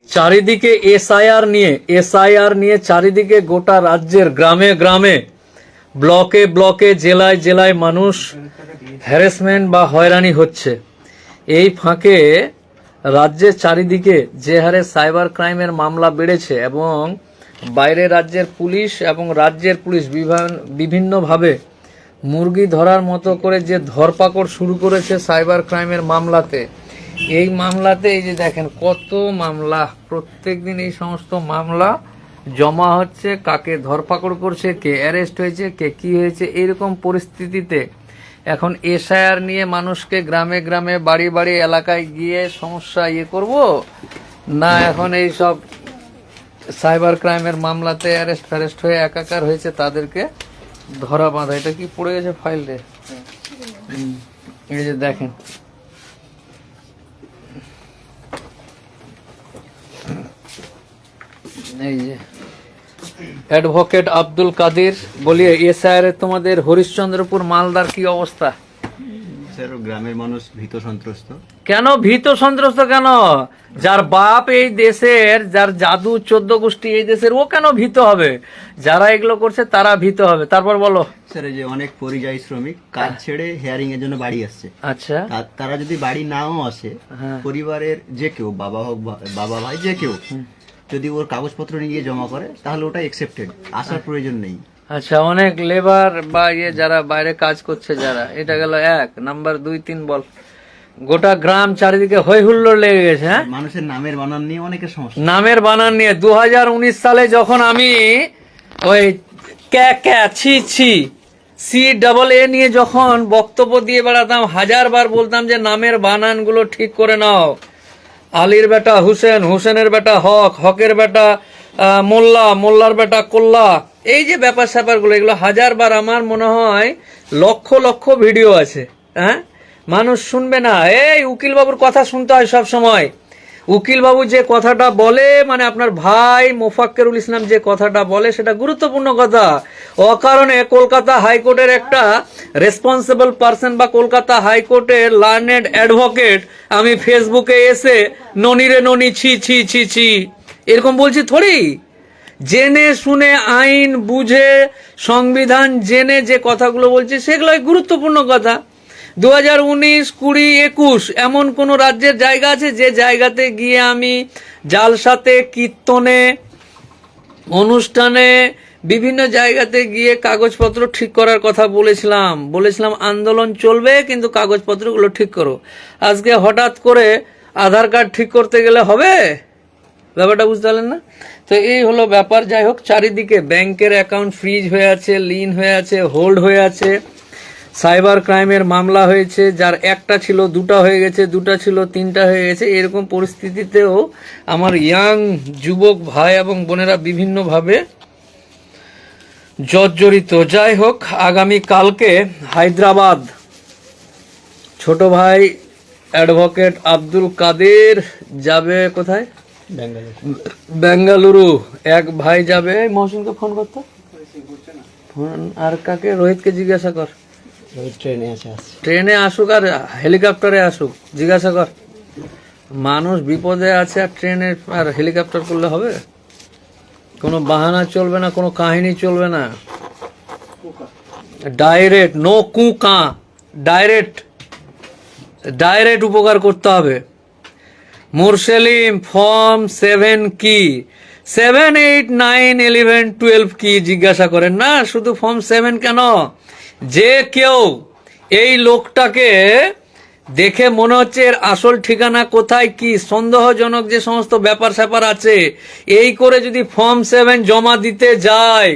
চারিদিকে এসআইআর নিয়ে চারিদিকে গোটা রাজ্যের গ্রামে গ্রামে ব্লকে ব্লকে জেলায় জেলায় মানুষ হ্যারাসমেন্ট বা হয়রানি হচ্ছে। এই ফাঁকে রাজ্যের চারিদিকে যে হারে সাইবার ক্রাইমের মামলা বেড়েছে এবং বাইরে রাজ্যের পুলিশ এবং রাজ্যের পুলিশ বিভিন্নভাবে মুরগি ধরার মতো করে যে ধরপাকড় শুরু করেছে সাইবার ক্রাইমের মামলাতে, এই মামলাতে এই যে দেখেন কত মামলা, প্রত্যেকদিন এই সমস্ত মামলা জমা হচ্ছে, কাকে ধরপাকড় করছে, কে অ্যারেস্ট হয়েছে, কে কি হয়েছে। এইরকম পরিস্থিতিতে এখন এসআইআর নিয়ে মানুষকে গ্রামে গ্রামে বাড়ি বাড়ি এলাকায় গিয়ে সমস্যা করব না, এখন এই সব সাইবার ক্রাইমের মামলাতে অ্যারেস্ট হয়ে একাকার হয়েছে, তাদেরকে ধরা বাঁধা। এটা কি পড়ে গেছে ফাইল রে? এই যে দেখেন এই যে অ্যাডভোকেট আব্দুল কাদের বলিয়ে এসআইআর তোমাদের হরিশ্চন্দ্রপুর মালদার কি অবস্থা? গ্রামের মানুষ ভীত সন্ত্রস্ত। কেন ভীত সন্ত্রস্ত কেন? যার বাপ এই দেশের, যার জাদু 14 গোষ্ঠী এই দেশের, ও কেন ভীত হবে? যারা এগুলো করছে তারা ভীত হবে। তারপর বলো স্যার, এই যে অনেক পরিযায়ী শ্রমিক কাজ ছেড়ে হেয়ারিং এর জন্য বাড়ি আসছে। আচ্ছা, তারা যদি বাড়ি নাও আসে, পরিবারের যে কেউ, বাবা হোক বাবা ভাই যে কেউ, যদি ওর কাগজপত্র নিয়ে জমা করে তাহলে ওটা একসেপ্টেড, আসার প্রয়োজন নেই। আচ্ছা, অনেক লেবার বা যারা বাইরে কাজ করছে যারা, এটা গেল 1 নাম্বার। 2, 3 বল। গোটা গ্রাম চারিদিকে হই হুল্লোড় লেগে গেছে। হ্যাঁ, মানুষের নামের বানান নিয়ে অনেকের সমস্যা। নামের বানান নিয়ে 2019 সালে যখন আমি ওই CAA নিয়ে যখন বক্তব্য দিয়ে বেড়াতাম, 1000 বার বলতাম যে নামের বানানগুলো ঠিক করে নাও। আলীর বেটা হুসেন, হুসেনের বেটা হক, হকের বেটা মোল্লা, মোল্লার বেটা কোল্লা, এই যে ব্যাপার স্যাপারগুলো, এগুলো 1000 বার, আমার মনে হয় লক্ষ লক্ষ ভিডিও আছে। হ্যাঁ, মানুষ শুনবে না। এই উকিল বাবুর কথা শুনতে হয় সব সময়। উকিল বাবু যে কথাটা বলে, মানে আপনার ভাই মোফাক্কেরুল ইসলাম যে কথাটা বলে, সেটা গুরুত্বপূর্ণ কথা। অকারণে কলকাতা হাইকোর্টের একটা রেসপন্সিবল পার্সন বা কলকাতা হাইকোর্টের লার্নেড অ্যাডভোকেট আমি ফেসবুকে এসে ননি রে ননি, ছি ছি ছি ছি এরকম বলছি থোড়ি। জেনে শুনে, আইন বুঝে, সংবিধান জেনে যে কথাগুলো বলছি সেগুলোই গুরুত্বপূর্ণ কথা। 2019, 20, 21 এমন কোন রাজ্যের জায়গা আছে যে জায়গাতে গিয়ে আমি জালসাতে, কীর্তনে, অনুষ্ঠানে, বিভিন্ন জায়গাতে গিয়ে কাগজপত্র ঠিক করার কথা বলেছিলাম আন্দোলন চলবে, কিন্তু কাগজপত্রগুলো ঠিক করো। আজকে হঠাৎ করে আধার কার্ড ঠিক করতে গেলে হবে? ব্যাপারটা বুঝতে পারলেন না? তো এই হলো ব্যাপার। যাই হোক, চারিদিকে ব্যাংকের অ্যাকাউন্ট ফ্রিজ হয়ে আছে, লিন হয়ে আছে, হোল্ড হয়ে আছে। সাইবার ক্রাইমের মামলা হয়েছে, যার একটা ছিল 2টা হয়ে গেছে, 2টা ছিল 3টা হয়ে গেছে। এরকম পরিস্থিতিতেও আমার ইয়াং যুবক ভাই এবং বোনেরা বিভিন্নভাবে জর্জরিত। যাই হোক, আগামী কালকে হায়দ্রাবাদ ছোট ভাই অ্যাডভোকেট আব্দুল কাদের যাবে কোথায়? বেঙ্গালুরু। এক ভাই যাবে। মহসিনকে ফোন করতো, ফোন আর কাকে? রোহিতকে জিজ্ঞাসা কর। ট্রেনে আসুক আর হেলিকপ্টারে আসুক, জিজ্ঞাসা কর। মানুষ বিপদে আছে, আর ট্রেনে আর হেলিকপ্টার করলে হবে? কোনো বাহানা চলবে না, কোনো কাহিনী চলবে না। ডাইরেক্ট, নো কুকা, ডাইরেক্ট উপকার করতে হবে। মুরসেলিম, ফর্ম 7 কি? 7, 8, 9, 11, 12 কি জিজ্ঞাসা করেন না, শুধু ফর্ম 7 কেন? যে কেউ এই লোকটাকে দেখে মনে হচ্ছে এর আসল ঠিকানা কোথায়, কি সন্দেহজনক যে সমস্ত ব্যাপার স্যাপার আছে, এই করে যদি ফর্ম 7 জমা দিতে যায়,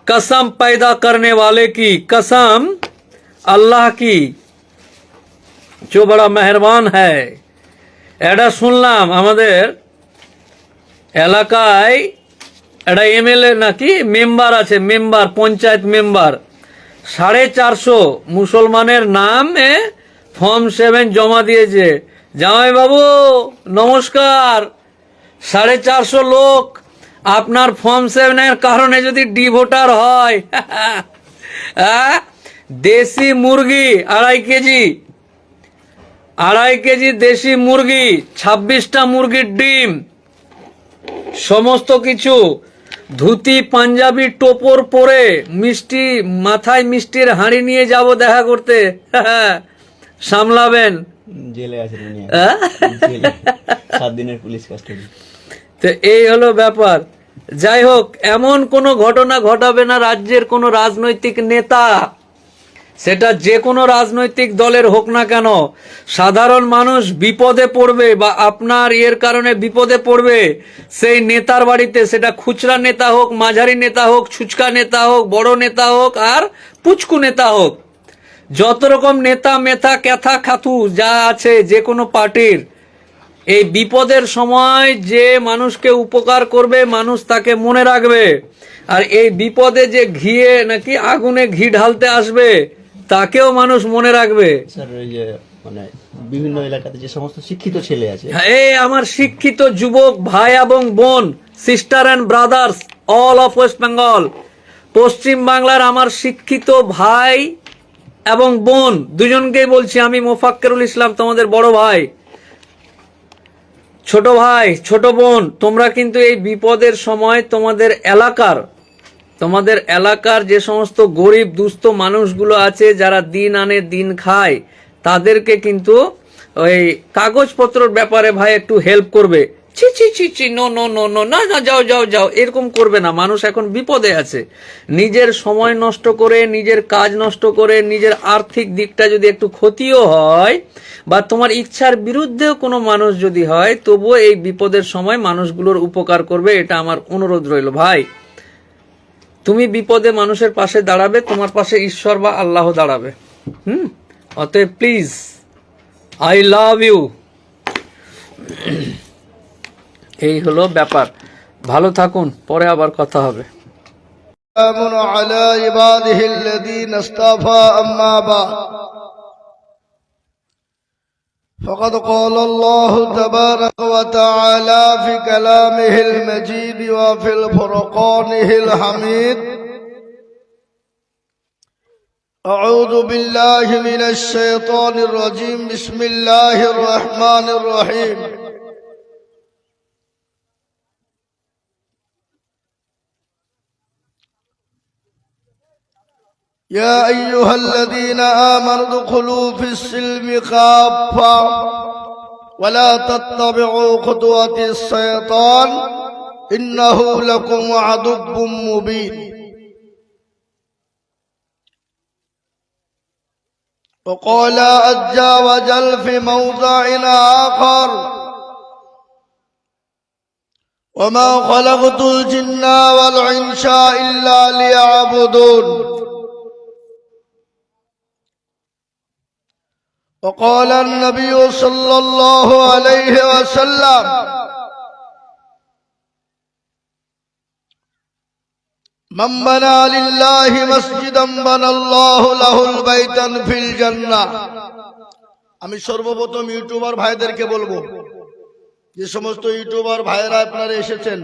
कसम पैदा करने वाले की कसम, अल्लाह की जो बड़ा मेहरबान है। এটা শুনলাম আমাদের এলাকায় একটা এমএলএ নাকি মেম্বার আছে, মেম্বার, পঞ্চায়েত মেম্বার, 450 মুসলমানের নামে ফর্ম 7 জমা দিয়েছে। জামাই বাবু নমস্কার, 450 লোক আপনার ফর্ম 7 কারণে যদি ডিভোটার হয়, দেশি মুরগি 2.5 কেজি 2.5 কেজি দেশি মুরগি, 26টা মুরগির ডিম, সমস্ত কিছু, ধুতি পাঞ্জাবি টোপর পরে, মিষ্টি মাথায়, মিষ্টির হাঁড়ি নিয়ে যাব দেখা করতে। সামলাবেন। জেলে আছেন উনি, হ্যাঁ? জেলে 7 দিনের পুলিশ কাস্টডি। তো এই হলো ব্যাপার। যাই হোক, এমন কোনো ঘটনা ঘটাবে না রাজ্যের কোনো রাজনৈতিক নেতা, সেটা যে কোনো রাজনৈতিক দলের হোক না কেন। সাধারণ মানুষ বিপদে পড়বে বা আপনার এর কারণে বিপদে পড়বে, সেই নেতার বাড়িতে, সেটা খুচরা নেতা হোক, মাঝারি নেতা হোক, ছুচকা নেতা হোক, বড় নেতা হোক আর পুচকু নেতা হোক, যত রকম নেতা মেথা ক্যাথা খাতু যা আছে যে কোনো পার্টির, এই বিপদের সময় যে মানুষকে উপকার করবে মানুষ তাকে মনে রাখবে। আর এই বিপদে যে ঘিয়ে নাকি আগুনে ঘি ঢালতে আসবে তাকেও মানুষ মনে রাখবে। স্যার ওই যে মানে বিভিন্ন এলাকাতে যে সমস্ত শিক্ষিত ছেলে আছে, এই আমার শিক্ষিত যুবক ভাই এবং বোন, sister and brothers all of West Bengal, পশ্চিম বাংলার আমার শিক্ষিত ভাই এবং বোন দুজনকেই বলছি, আমি মোফাক্কেরুল ইসলাম, তোমাদের বড় ভাই, ছোট ভাই, ছোট বোন, তোমরা কিন্তু এই বিপদের সময় তোমাদের এলাকার যে সমস্ত গরিব দুস্থ মানুষগুলো আছে যারা দিন আনে দিন খায়, তাদেরকে কিন্তু ওই কাগজপত্রের ব্যাপারে ভাই একটু হেল্প করবে। ছি ছি ছি ছি, নো নো নো নো, না না, যাও যাও যাও, এরকম করবে না। মানুষ এখন বিপদে আছে। নিজের সময় নষ্ট করে, নিজের কাজ নষ্ট করে, নিজের আর্থিক দিকটা যদি একটু ক্ষতিও হয় বা তোমার ইচ্ছার বিরুদ্ধেও কোনো মানুষ যদি হয়, তবুও এই বিপদের সময় মানুষগুলোর উপকার করবে, এটা আমার অনুরোধ রইল। ভাই, তুমি বিপদে মানুষের পাশে দাঁড়াবে, তোমার পাশে ঈশ্বর বা আল্লাহ দাঁড়াবে। অতএব প্লিজ, আই লাভ ইউ। এই হলো ব্যাপার। ভালো থাকুন, পরে আবার কথা হবে। سلام على عباده الذين اصطفى أما بعد فقد قال الله تبارك وتعالى في كلامه المجيد وفي الفرقانه الحميد أعوذ بالله من الشيطان الرجيم بسم الله الرحمن الرحيم يا أيها الذين آمنوا ادخلوا في السلم كافة ولا تتبعوا خطوات الشيطان إنه لكم عدو مبين وقال عز وجل في موضع آخر وما خلقت الجن والإنس إلا ليعبدون وقال النبي صلى الله عليه وسلم من بنى لله مسجدا بنى الله له البيتا في الجنة। আমি সর্বপ্রথম ইউটিউবার ভাইদেরকে বলবো, যে সমস্ত ইউটিউবার ভাইরা আপনারা এসেছেন,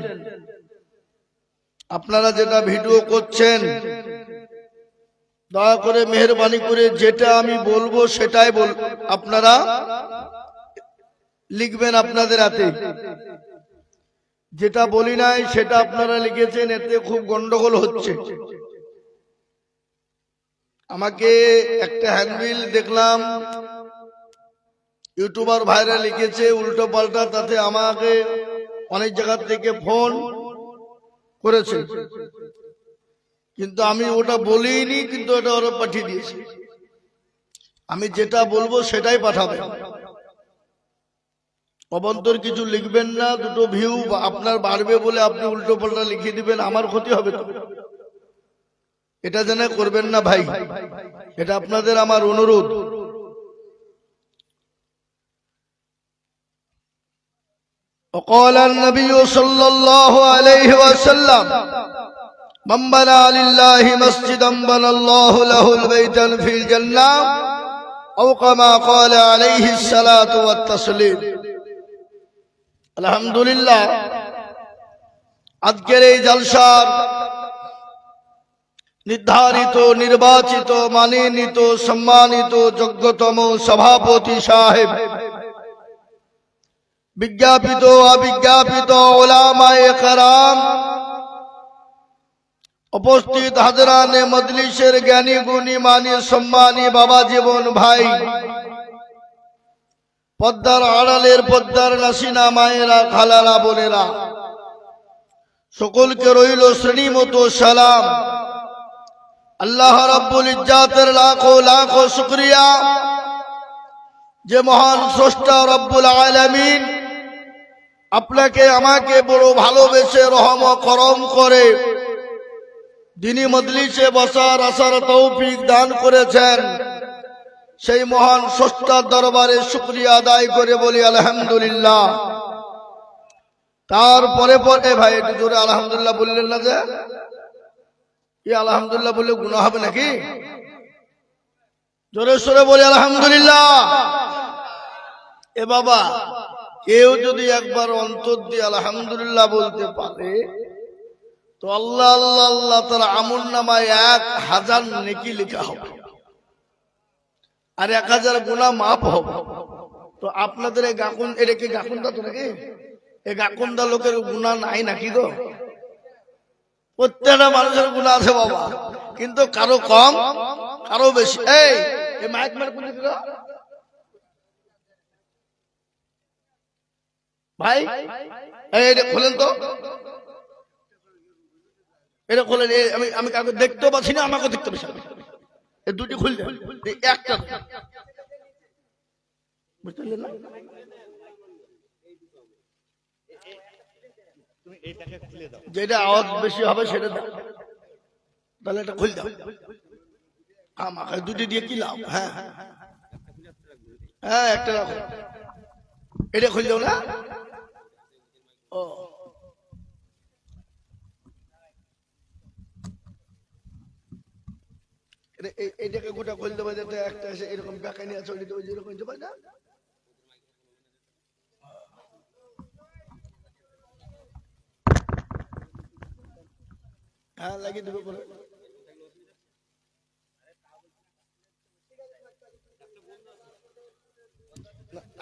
আপনারা যেটা ভিডিও করছেন, দয়া করে মেহেরবানি করে যেটা আমি বলবো সেটাই আপনারা লিখবেন আপনাদের হাতে। যেটা বলি নাই সেটা আপনারা লিখেছেন, এতে খুব গন্ডগোল হচ্ছে। আমাকে একটা হ্যান্ডবিল দেখলাম ইউটিউবার ভাইরা লিখেছে উল্টো পাল্টা, তাতে আমাকে অনেক জায়গা থেকে ফোন করেছে, কিন্তু আমি ওটা বলিনি, কিন্তু ওটা ওরা পাঠিয়ে দিয়েছে। আমি যেটা বলবো সেটাই পাঠাবে, অবান্তর কিছু লিখবেন না। দুটো ভিউ আপনার বাড়বে বলে আপনি উল্টো পাল্টা লিখে দিবেন, আমার ক্ষতি হবে তো। এটা যেন করবেন না ভাই, এটা আপনাদের আমার অনুরোধ। وقال النبي صلى الله عليه وسلم من بنى لله مسجدا بنى الله له البيتا في الجنة أو كما قال عليه الصلاة والتسليم। আলহামদুলিল্লাহ, আজকের এই জলসার নির্ধারিত নির্বাচিত মানিনীত সম্মানিত যোগ্যতম সভাপতি সাহেব, বিজ্ঞাপিত অবিজ্ঞাপিত ওলামায়ে কেরাম, উপস্থিত হাজরানে মজলিসের জ্ঞানী গুণী মানী সম্মানী বাবা জীবন ভাই, পদ্মার আড়ালের পদ্মার নাসিনা মায়েরা খালারা বোনেরা, সকলকে রইল শ্রেণীমতো সালাম। আল্লাহ রাব্বুল ইজ্জাতের লাখো লাখো শুকরিয়া যে মহান স্রষ্টা রব্বুল আলামিন আপনাকে আমাকে বড় ভালোবেসে রহম করম করে দ্বীনি মজলিসে বসার আসার তৌফিক দান করেছেন। সেই মহান স্রষ্টার দরবারে শুকরিয়া আদায় করে বলি আলহামদুলিল্লাহ। তারপরে পরে ভাই একটু জোরে আলহামদুলিল্লাহ বললেন না যে কি আলহামদুলিল্লাহ বললে গুনাহ হবে নাকি? জোরে সোরে বলি আলহামদুলিল্লাহ। এ বাবা, কেউ যদি একবার অন্তর দিয়ে আলহামদুলিল্লাহ বলতে পারে তো আল্লাহ আল্লাহ আল্লাহ তার আমল নামায় 1000 নেকি লেখা হবে আর 1000 গুনাহ মাফ হবে। তো আপনাদের এই গাকুন, এটা কি গাকুন্দা তো নাকি? এই গাকুন্দা লোকের গুনাহ নাই নাকি গো? প্রত্যেকটা মানুষের গুনাহ আছে বাবা, কিন্তু কারো কম কারো বেশি। এই মাইক মার কোন দিকে ভাই? এটা খোলেন তো, এটা খোলেন। আমি কাউকে দেখতেও পাচ্ছি না, আমাকে দেখতে পাচ্ছি না। এই দুটি খুলে দেন, একটা বুঝতে পারলেন না? যেটা আওয়াজ বেশি হবে সেটা দাও, তাহলে এটা খুলে দাও। আমাকে দুটি দিয়ে কি লাভ? হ্যাঁ হ্যাঁ, একটা রাখো, এটা খুলে দাও না। ও এইটাকে গোটা খুলে দেবো, যাতে একটা এসে এরকম বেকানি আছে ওই যেরকম যাবে না। হ্যাঁ, লাগিয়ে দেবে বলে।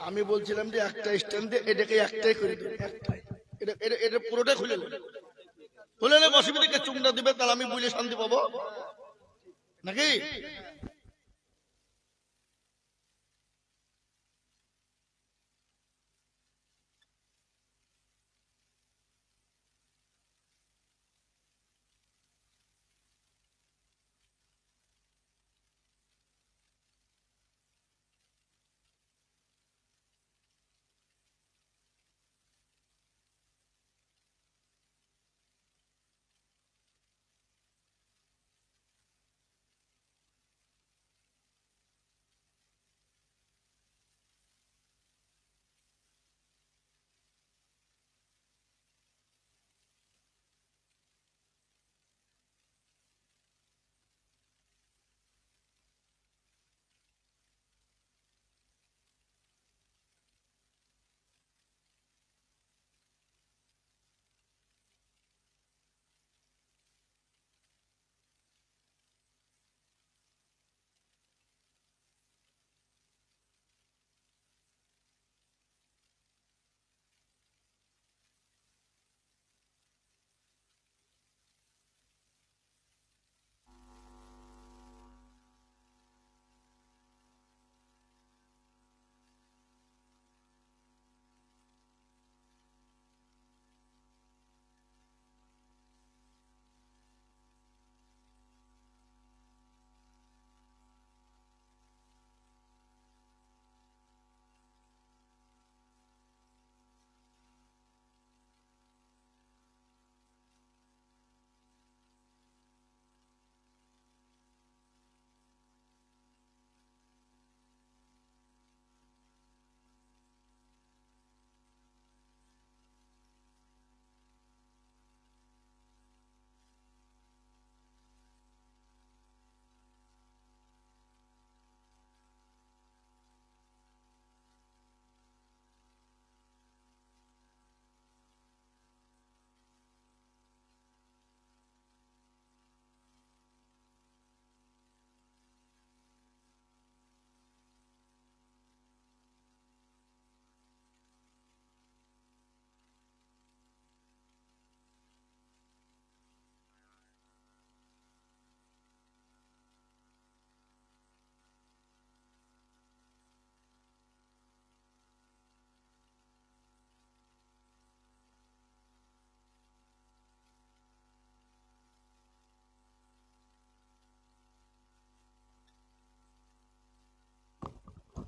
আমি বলছিলাম যে একটা স্ট্যান্ডে এটাকে একটাই করে দেবে, একটাই। এটা পুরোটা খুলে নেবে, খুলে নেবে, অসুবিধাকে চুমটা দিবে, তাহলে আমি বুঝলে শান্তি পাবো নাকি?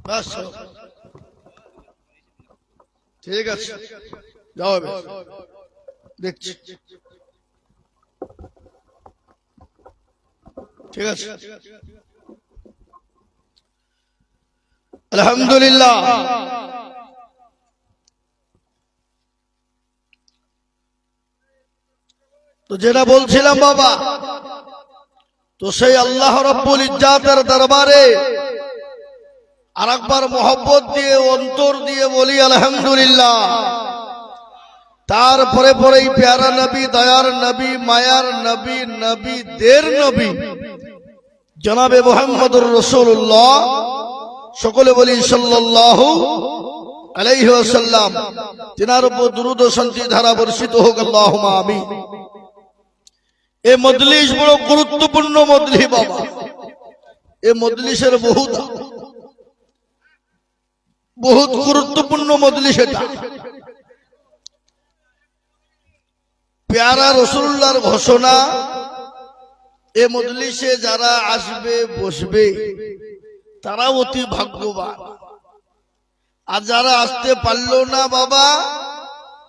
ব্যাস, ঠিক আছে, যাও এবার। দেখছি, ঠিক আছে। আলহামদুলিল্লাহ। তো যেটা বলছিলাম বাবা, তো সেই আল্লাহ রাব্বুল ইজ্জাতের দরবারে আরেকবার মোহব্বত দিয়ে অন্তর দিয়ে বলি আলহামদুলিল্লাহ। তারপরে পরেই প্যারা নবী, দয়ার নবী, মায়ার নবী, নবীদের নবী জনাবে মুহাম্মদুর রাসূলুল্লাহ, সকলে বলি সাল্লাল্লাহু আলাইহি ওয়াসাল্লাম। তিনার উপর দুরূদ ও শান্তি ধারা বর্ষিত হোক, আল্লাহুম্মা আমিন। এই মজলিস বড় গুরুত্বপূর্ণ মজলিস বাবা। এই মজলিসের বহুত গুরুত্বপূর্ণ মজলিস এটা। প্যারা রাসূলুল্লাহর ঘোষণা, এই মজলিসে যারা আসবে বসবে তারা অতি ভাগ্যবান, আর যারা আসতে পারলো না বাবা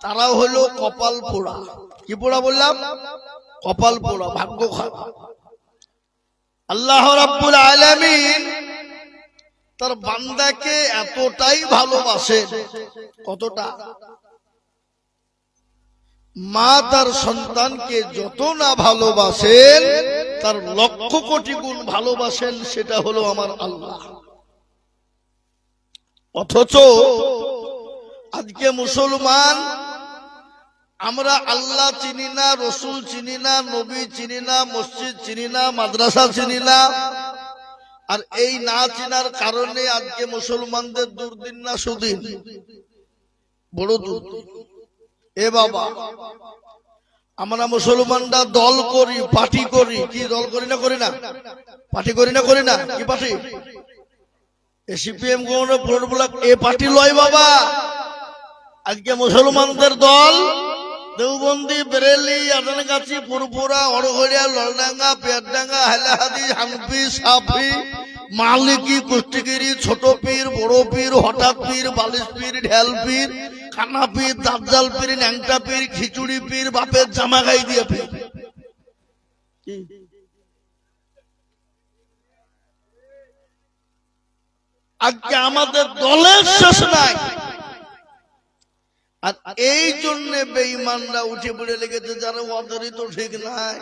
তারা হলো কপাল পোড়া। কি পোড়া বললাম? কপাল পোড়া, ভাগ্য খারাপ। আল্লাহ রাব্বুল আলামিন তার বান্দাকে এতটাই ভালোবাসেন, কতটা? মা তার সন্তানকে যত না ভালোবাসেন তার লক্ষ কোটি গুণ ভালোবাসেন, সেটা হলো আমার আল্লাহ। অথচ আজকে মুসলমান আমরা আল্লাহ চিনি না, রসুল চিনি না, নবী চিনি না, মসজিদ চিনি না, মাদ্রাসা চিনি না। আর এই না চিনার কারণে আজকে মুসলমানদের দুর্দিন না সুদিন, বড় দুর্দিন। এ বাবা, আমরা মুসলমানরা দল করি, পার্টি করি। কি দল করি না? করি না? পার্টি করি না? করি না? কি পার্টি? সিপিএম এ পার্টি লয় বাবা। আজকে মুসলমানদের দল দেওবন্দি, বেরেলি, আদানগাছি, পুরপুরা, অড়ঘড়িয়া, ললডাঙ্গা, পেয়ারডাঙ্গা, হাইলাহাদি, হানফি, সাফি, মালিকি, কুষ্টিগিরি, ছোট পীর, বড় পীর, হঠাৎ পীর, বালিশ পীর, ঢেল পীর, কানা পীর, দাজ্জাল পীর, ন্যাংটা পীর, খিচুড়ি পীর, বাপের জামা গাই দিয়ে পীর। আজকে আমাদের দলের শেষ নাই। আর এই জন্য বেঈমানরা উঠে পড়ে লেগেছে, যারা ওদেরই তো ঠিক নাই।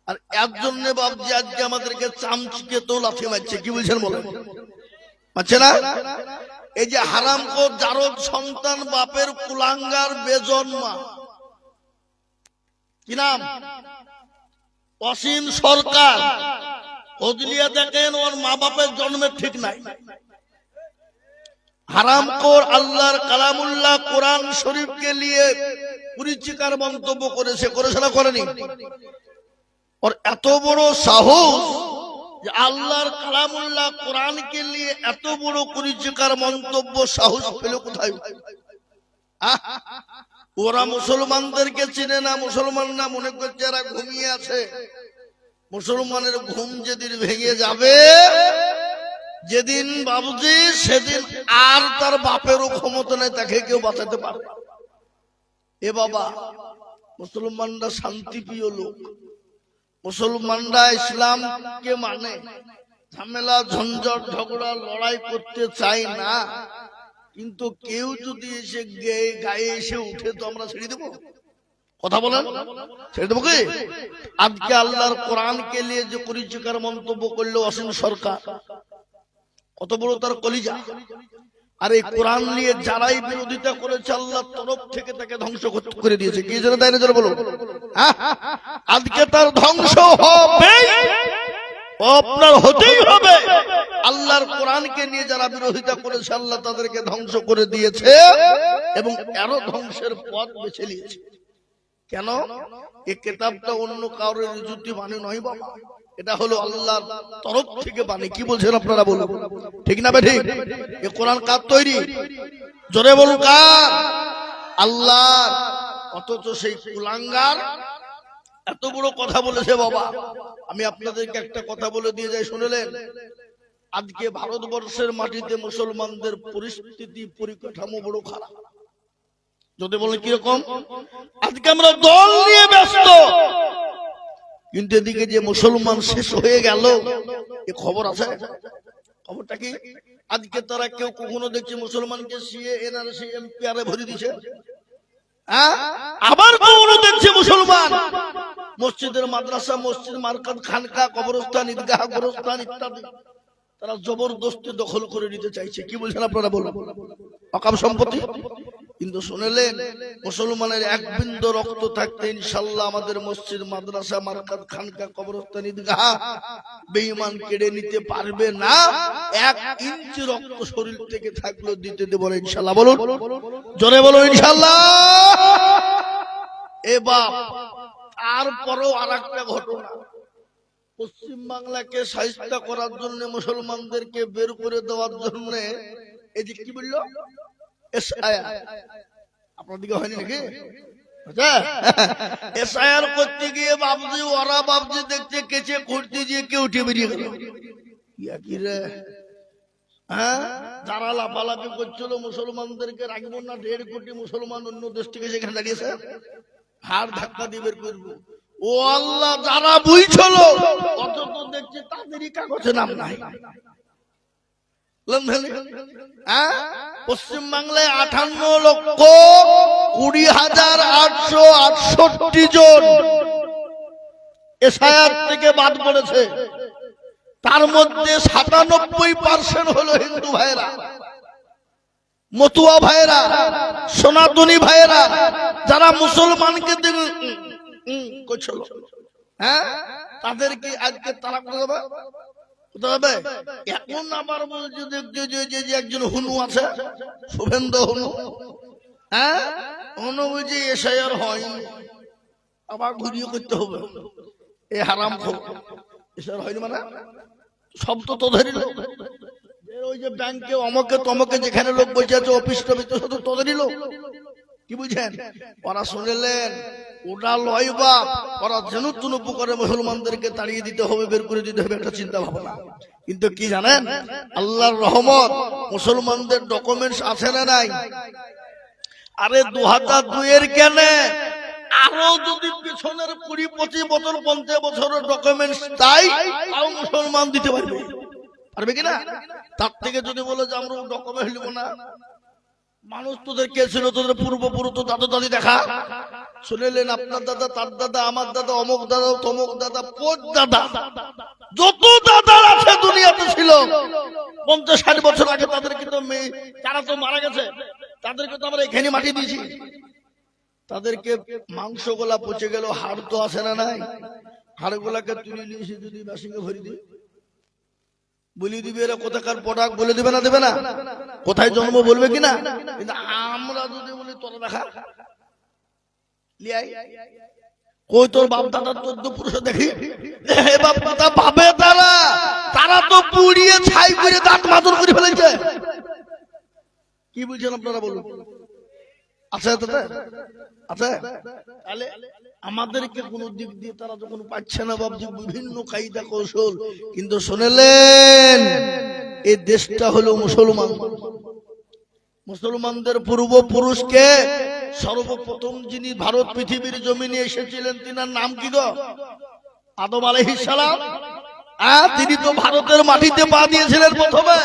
আর এর জন্য ভাবছি আজকে আমাদেরকে চামচিকে তো লাথি মারছে। কি বলছেন বলেন? মারছে না? এই যে হারামখোর জারদ সন্তান, বাপের কুলাঙ্গার বেজন্মা, কি নাম? অসীম সরকার। ফজলিয়া দেখেন, ওর মা বাপের জন্মের ঠিক নাই। হারামখোর আল্লাহর কালামুল্লাহ কোরআন শরীফকে নিয়ে কুরুচিকার মন্তব্য করেছে, করেছে না করেনি? ওর এত বড় সাহস যে আল্লাহর কালামুল্লাহ কোরআনকে নিয়ে এত বড় কুরুচিকার মন্তব্য, সাহস পেল কোথায়? ওরা মুসলমানদেরকে চিনে না। মুসলমানরা মনে করছে এরা ঘুমিয়ে আছে। মুসলমানের ঘুম যেদিন ভেঙে যাবে, যেদিন বাবুজি, সেদিন আর তার বাপেরও ক্ষমতা নেই, তাকে কেউ বাঁচাতে পারবে। এ বাবা, মুসলমানরা শান্তিপ্রিয় লোক। মুসলমানরা ইসলামকে মানে, ঝামেলা, ঝঞ্ঝট, ঝগড়া, লড়াই করতে চাই না। কিন্তু কেউ যদি এসে গায়ে এসে উঠে তো আমরা ছেড়ে দেবো? কথা বলেন, ছেড়ে দেবো কি? আজকে আল্লাহর কোরআনকে নিয়ে যে কুরুচিকার মন্তব্য করলো অসীম সরকার, কত বড় তার কলিজা। আর এই কোরআন নিয়ে যারাই বিরোধিতা করেছে, আল্লাহর তরফ থেকে তাকে ধ্বংস করে দিয়েছে। কি যেন তাই না? বলো, আজকে তার ধ্বংস হবে, আপনার হতেই হবে। আল্লাহর কোরআনকে নিয়ে যারা বিরোধিতা করেছে, আল্লাহ তাদেরকে ধ্বংস করে দিয়েছে এবং আরো ধ্বংসের পথ বেছে নিয়েছে। কেন? এই কিতাবটা অন্য কারোর যুক্তি বাণী নয় বাবা, এটা হলো আল্লাহর তরফ থেকে বাণী। কি বলছেন আপনারা? বলুন, ঠিক না ঠিক? এই কোরআন কার তৈরি? জোরে বলুন, কার? আল্লাহ। অথচ সেই কুলাঙ্গার এত বড় কথা বলেছে বাবা। আমি আপনাদেরকে একটা কথা বলে দিয়ে যাই, শুনলেন? আজকে ভারতবর্ষের মাটিতে মুসলমানদের পরিস্থিতি পরিকাঠামো বড় খারাপ। যদি বলেন কিরকম, আজকে আমরা দল নিয়ে ব্যস্ত, কিন্তু এদিকে যে মুসলমান শেষ হয়ে গেল এ খবর আছে। খবরটা কি? আজকে তারা কেউ কখনো দেখছে মুসলমানকে সিএ এনআরসি এমপিআরে ভরে দিছে? আবার কখনো দেখছে মুসলমান মসজিদের মাদ্রাসা, মসজিদ, মার্কাত, খানকা, কবরস্থান, ঈদগাহ, গোরস্থান ইত্যাদি তারা জবরদস্তি দখল করে নিতে চাইছে। কি বলছেন আপনারা? বলুন, অকাম সম্পত্তি। কিন্তু শুনলেন, মুসলমানের এক বিন্দু রক্ত থাকতে ইনশাআল্লাহ আমাদের মসজিদ, মাদ্রাসা, মার্কাত, খানকা, কবরস্থান, ঈদগাহ বেঈমান কেড়ে নিতে পারবে না। 1 ইঞ্চি রক্ত শরীর থেকে থাকলেও দিতে দেব না ইনশাআল্লাহ। বলুন, জোরে বলুন ইনশাআল্লাহ। এবার তারপরেও আরেকটা ঘটনা, পশ্চিম বাংলাকে শায়েস্তা করার জন্য, মুসলমানদেরকে বের করে দেওয়ার জন্য এই যে কি বললো এসআইআর, আপনার দিকে হয়নি নাকি? এসআইআর করতে গিয়ে বাবজি ওরা বাবজি দেখতে কেচে করতে গিয়ে কেউ উঠে বেরিয়ে গেল। কি রে, যারা লাফালাফি করছিল মুসলমানদেরকে রাখবো না, 1.5 কোটি মুসলমান অন্য দেশ থেকে সেখানে দাঁড়িয়েছে, হাড় ধাক্কা দিয়ে বের করবো। ও আল্লাহ, যারা বুঝছিল অথচ দেখছি তাদেরই কাগজে নাম নাই। পশ্চিম বাংলায় 58,20,868 জন এসআইআর থেকে বাদ পড়েছে। তার মধ্যে 97% হলো হিন্দু ভাইরা, মতুয়া ভাইরা, সনাতনী ভাইরা, যারা মুসলমানকে করছিল, তাদেরকে আজকে তারা কোথায়? এখন আবার বলছে দেখছে যে একজন হুনু আছে, শুভেন্দু হুনু, হুনু বলছে এসআইআর হয়নি, আবার ঘুরিয়ে করতে হবে। এ হারাম খোর, এসআইআর হয়নি মানে শব্দ তো ধরিল। ওই যে ব্যাংকে অমকে তমকে যেখানে লোক বসে আছে, অফিস টফিস শুধু তো ধরিল। কি বুঝছেন? ওরা শুনলেন ওটা লয় বা ওরা যেন তুনুপু করে মুসলমানদেরকে তাড়িয়ে দিতে হবে, বের করে দিতে হবে, একটা চিন্তা ভাবনা। কিন্তু কি জানেন, আল্লাহর রহমত, মুসলমানদের ডকুমেন্টস আছে না নাই? আরে 2002 এর কেন, আরো যদি পিছনের 20-25 বছর 50 বছরের ডকুমেন্টস তাই তাও মুসলমান দিতে পারবে, পারবে কিনা? তার থেকে যদি বলে যে আমরা ডকুমেন্ট নিব না, মানুষ তোদের কে ছিল, তোদের পূর্বপুরুষ তো দাদা দাদি দেখা। শুনলেন, আপনার দাদা, তার দাদা, আমার দাদা, অমুক দাদা, তমুক দাদা, পোত দাদা, যত দাদা আছে দুনিয়াতে ছিল 50-60 বছর আগে, তাদেরকে তো তারা তো মারা গেছে, তাদেরকে তো আমরা এখানে মাটি দিয়েছি। তাদেরকে মাংস গোলা পচে গেল, হাড় তো আসে না নাই, হাড় গোলাকে তুলে নিয়েছি, যদি মেশিনে ভরি দিই বলি দিবে, এরা কোথাকার প্রোডাক্ট বলে দিবে না, দেবে না, কোথায় জন্ম বলবে কিনা। কিন্তু আমরা যদি বলি তোরা দেখা কই তোর বাপ দাদার 14 পুরুষ দেখি, বাপ দাদা পাবে তারা, তারা তো পুড়িয়ে ছাই করে দাঁত মাদুর করে ফেলেছে। কি বুঝছেন আপনারা বলুন? আছে আছে। তাহলে আমাদেরকে কোন দিক দিয়ে তারা যখন পাচ্ছে না বাবজি, বিভিন্ন কায়দা কৌশল, কিন্তু শুনলেন এই দেশটা হলো মুসলমান, মুসলমানদের পূর্বপুরুষকে সর্বপ্রথম যিনি ভারত পৃথিবীর জমিনে এসেছিলেন, তিনার নাম কি গো? আদম আলাইহিস সালাম। তিনি তো ভারতের মাটিতে পা দিয়েছিলেন প্রথমে।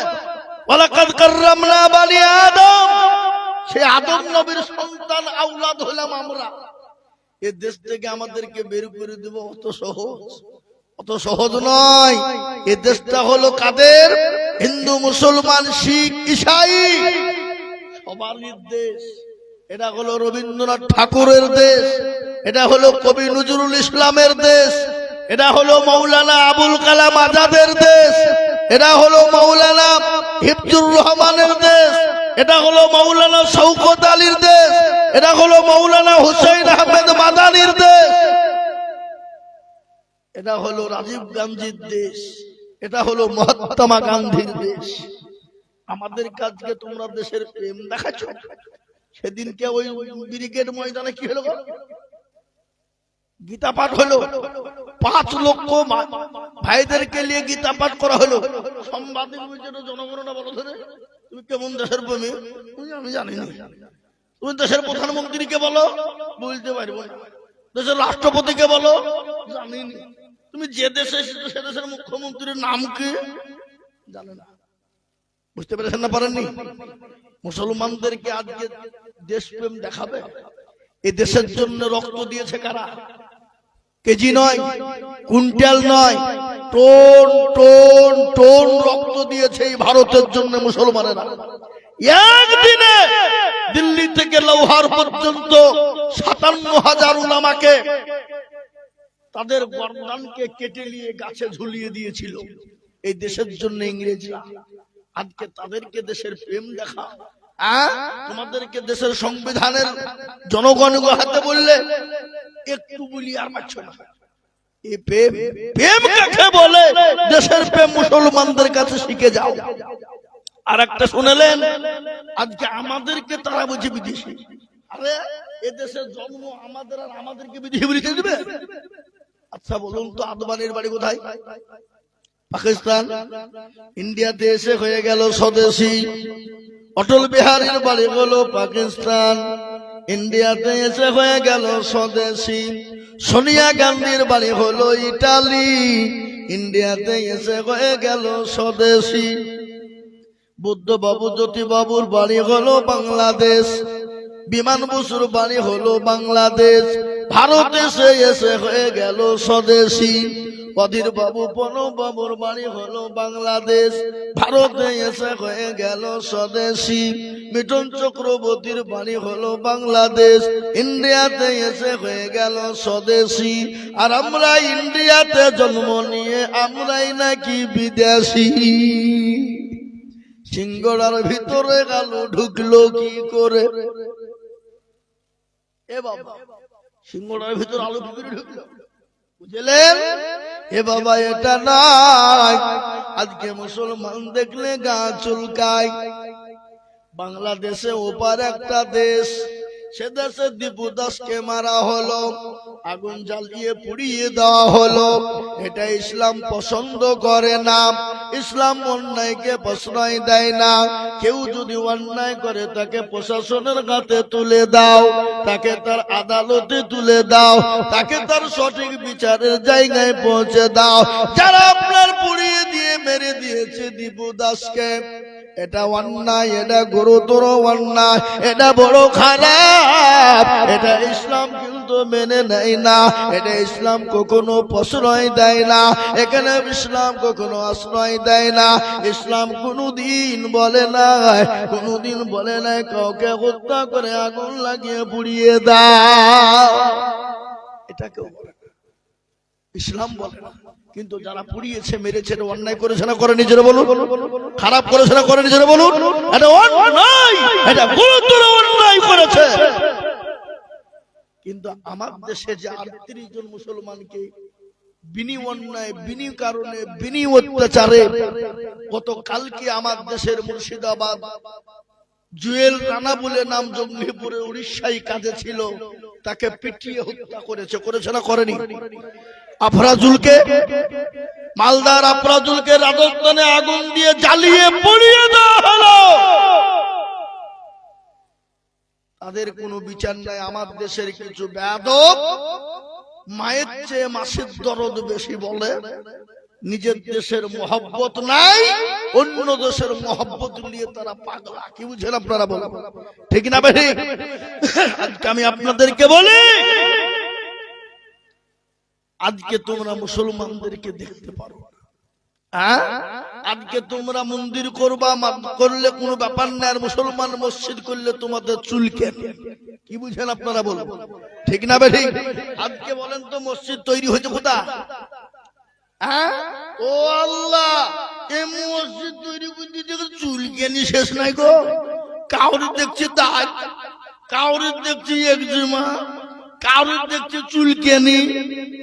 ওয়ালাকাদ কাররামনা বানি আদম, সেই আদম নবীর সন্তান আওলাদ হলাম আমরা। এই দেশ থেকে আমাদেরকে বের করে দেব অত সহজ, অত সহজ নয়। এই দেশটা হলো কাদের? হিন্দু, মুসলমান, শিখ, ঈসাই, সবার দেশ। এটা হলো রবীন্দ্রনাথ ঠাকুরের দেশ, এটা হলো কবি নজরুল ইসলামের দেশ, এটা হলো মৌলানা আবুল কালাম আজাদের দেশ, এটা হলো মৌলানা হিফজুর রহমানের দেশ, এটা হলো মৌলানা শওকত আলীর দেশ, এটা হলো মৌলানা হুসাইন আহমেদ মাদানির দেশ, এটা হলো রাজীব গান্ধীর দেশ, এটা হলো মহাত্মা গান্ধীর দেশ। আমাদের কাজকে তোমরা দেশের প্রেম দেখাচ্ছ। সেদিনকে ওই ব্রিগেড ময়দানে কি হলো? গীতা পাঠ হলো, 5 লক্ষ ভাইদেরকে নিয়ে গীতা পাঠ করা হলো। সাংবাদিক বলছে জনগণনা বলো ধরে তুমি কেমন দেশের প্রেমী, আমি জানি না। তুমি দেশের প্রধানমন্ত্রীকে বলো, বলতে পারবো না। দেশের রাষ্ট্রপতিকে বলো, জানি না। তুমি যে দেশে সে দেশের মুখ্যমন্ত্রীর নাম কি জানে না। বুঝতে পেরেছেন না পারেননি? মুসলমানদেরকে আজকে দেশপ্রেম দেখাবে। এই দেশের জন্য রক্ত দিয়েছে কারা? কেজি নয়, কুইন্টাল নয়, টন টন টন রক্ত দিয়েছে এই ভারতের জন্য মুসলমানেরা। একদিনে দিল্লি থেকে লাহোর পর্যন্ত 57,000 উলামাকে তাদের গর্দানকে কেটে নিয়ে গাছে ঝুলিয়ে দিয়েছিল এই দেশের জন্য ইংরেজরা। আজকে তাদেরকে দেশের প্রেম দেখা, তোমাদেরকে দেশের সংবিধানের জনগণ হাতে বললে একটু বলি আর পারছো না। এই প্রেম, প্রেম কাকে বলে? দেশের প্রেম মুসলমানদের কাছে শিখে যাও। আর একটা শুনলেন, আজকে আমাদেরকে তারা বুঝে বিদেশি। আরে এদেশের জন্ম আমাদের, আর আমাদেরকে বিদেশি বলতে দিবে? আচ্ছা বলুন তো, আদবানির বাড়ি কোথায়? পাকিস্তান। ইন্ডিয়াতে এসে হয়ে গেল স্বদেশী। অটল বিহারীর বাড়ি হলো পাকিস্তান, ইন্ডিয়াতে এসে হয়ে গেল স্বদেশী। সোনিয়া গান্ধীর বাড়ি হলো ইটালি, ইন্ডিয়াতে এসে হয়ে গেল স্বদেশী। বুদ্ধ বাবু জ্যোতি বাবুর বাড়ি হলো বাংলাদেশ, বিমান বসুর বাড়ি হলো বাংলাদেশ, ভারতে এসে হয়ে গেল স্বদেশী। অধীর বাবু প্রণব বাবুর বাড়ি হলো বাংলাদেশ, ভারতে এসে হয়ে গেল স্বদেশী। মিঠুন চক্রবর্তীর বাড়ি হলো বাংলাদেশ, ইন্ডিয়াতে এসে হয়ে গেল স্বদেশী। আর আমরা ইন্ডিয়াতে জন্ম নিয়ে আমরাই নাকি বিদেশি। সিঙ্গড়ার ভিতরে গেল ঢুকলো কি করে? এ বাবা, সিঙ্গড়ার ভিতরে আলু কি করে ঢুকলো? বুঝলেন? এ বাবা এটা নাই। আজকে মুসলমান দেখলে গা চুলকায়। বাংলাদেশে ওপার একটা দেশ, সে দেশে দীপু দাসকে মারা হলো, আগুন জ্বালিয়ে পুড়িয়ে দেওয়া হলো। এটা ইসলাম পছন্দ করে না। ইসলাম অন্যায়কে প্রশ্রয় দেয় না। কেউ যদি অন্যায় করে তাকে প্রশাসনের হাতে তুলে দাও, তাকে তার আদালতে তুলে দাও, তাকে তার সঠিক বিচারের জায়গায় পৌঁছে দাও। যারা আপনার পুড়িয়ে দিয়ে মেরে দিয়েছে দীপু দাসকে, এটা অন্যায়, এটা গুরুতর অন্যায়, এটা বড় খারাপ। এটা ইসলাম কিন্তু মেনে নেয় না। এটা ইসলাম কখনো প্রশ্রয় দেয় না। এখানে ইসলাম কখনো আশ্রয় দেয় না। ইসলাম কোনদিন বলে নাই, কোনদিন বলে নাই কাউকে হত্যা করে আগুন লাগিয়ে পুড়িয়ে দাও। এটা কেউ বলে না, ইসলাম বলে না। কিন্তু যারা পুড়িয়েছে মেরেছে, এটা অন্যায় করেছে না করে নিজেরা বলুন? খারাপ করেছে না করে নিজেরা বলুন? এটা অন্যায়, এটা গুরুতর অন্যায় করেছে। কিন্তু আমার দেশে যে 38 জন মুসলমানকে বিনি অন্যায়, বিনি কারণে, বিনি অত্যাচারে, গত কালকে আমার দেশের মুর্শিদাবাদ জুয়েল রানা বলে নাম, জঙ্গিপুরে উড়িষ্যায় কাজে ছিল, তাকে পিটিয়ে হত্যা করেছে। করেছে না করেনি? আফরাজুলকে, মালদার আফরাজুলকে রাজস্থানে আগুন দিয়ে জ্বালিয়ে পুড়িয়ে দেওয়া হলো। তাদের কোনো বিচার নাই। আমার দেশের কিছু বেয়াদব মায়ের চেয়ে মাসির দরদ বেশি বলে। নিজের দেশের মহব্বত নাই, অন্য দেশের মহব্বত নিয়ে তারা পাগলা। কি বুঝেন আপনারা? বলেন ঠিক না বেঠিক? আজকে আমি আপনাদেরকে বলি, আজকে তোমরা মুসলমানদেরকে দেখতে পারো। আজকে তোমরা মন্দির করবা, করলে কোনো ব্যাপার না। আর মুসলমান মসজিদ করলে তোমাদের চুলকে। কি বুঝেন আপনারা? বলুন ঠিক না বেঠিক? আজকে বলেন তো, মসজিদ তৈরি হয়েছে কোথা? ও আল্লাহ, এই মসজিদ তৈরি করতে চুলকেনি শেষ নাই গো। কাউরি দেখছি দাগ, কাউরি দেখছি একজিমা, কাউরি দেখছি চুলকেনি,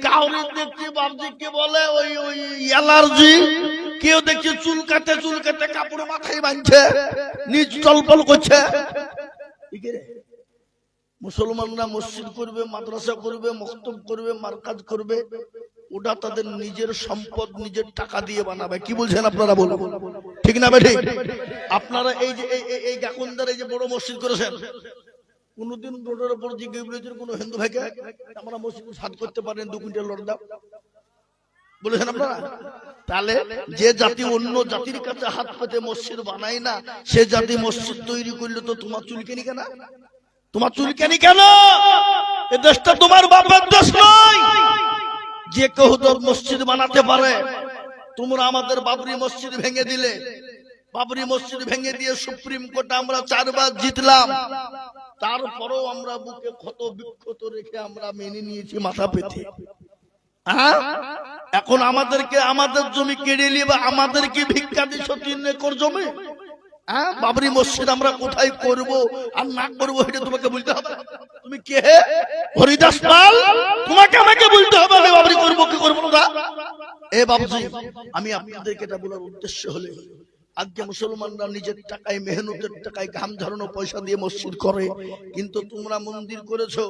কাউরি দেখছি বাবজিকে বলে ওই ওই অ্যালার্জি, কেউ দেখছি চুলকাতে চুলকাতে কাপড় মাথায় বাঁধছে, নিজ টলপল করছে। মুসলমানরা মসজিদ করবে, মাদ্রাসা করবে, মক্তব করবে, মারকাজ করবে, ওটা তাদের নিজের সম্পদ, নিজের টাকা দিয়ে বানাবে। কি বলছেন আপনারা বলুন, ঠিক না বেঠিক? আপনারা এই যে এই গাকুন্দার এই যে বড় মসজিদ করেছেন, কোনদিন রোডের উপর জিজ্ঞেস করেছেন কোন হিন্দু ভাইকে আমরা মসজিদ সাদ করতে পারেন 2 কুইন্টাল লড় দাও? বলেছেন আপনারা? তাহলে যে জাতি অন্য জাতির কাছে হাত পেতে মসজিদ বানায় না, সে জাতি মসজিদ তৈরি করলে তো তোমার চুলকানি কেন? তোমার চুলকানি কেন? এ দেশটা তোমার বাপের দেশ নয়। যে কেউ তো মসজিদ বানাতে পারে। তোমরা আমাদের বাবরি মসজিদ ভেঙে দিলে, বাবরি মসজিদ ভেঙে দিয়ে সুপ্রিম কোর্টে আমরা 4 বার জিতলাম, তারপরেও আমরা বুকে ক্ষত বিক্ষত রেখে আমরা মেনে নিয়েছি মাথা পেতে। এখন আমাদেরকে আমাদের জমি কেড়ে নিয়ে আমাদেরকে ভিক্ষা দিচ্ছ 3 একর জমি। বাবরি মসজিদ আমরা কোথায় করব আর না করবো এটা তোমাকে বলতে হবে। তুমি কে? হরিদাস পাল? তোমাকে আমাকে বলতে হবে আমি বাবরি করবো কি করবো না। এ বাবুজি, আমি আপনাদেরকে এটা বলার উদ্দেশ্য হলো, আজকে মুসলমানরা নিজের টাকায়, মেহনতের টাকায়, ঘাম ঝরানো পয়সা দিয়ে মসজিদ করে, কিন্তু তোমরা মন্দির করেছো।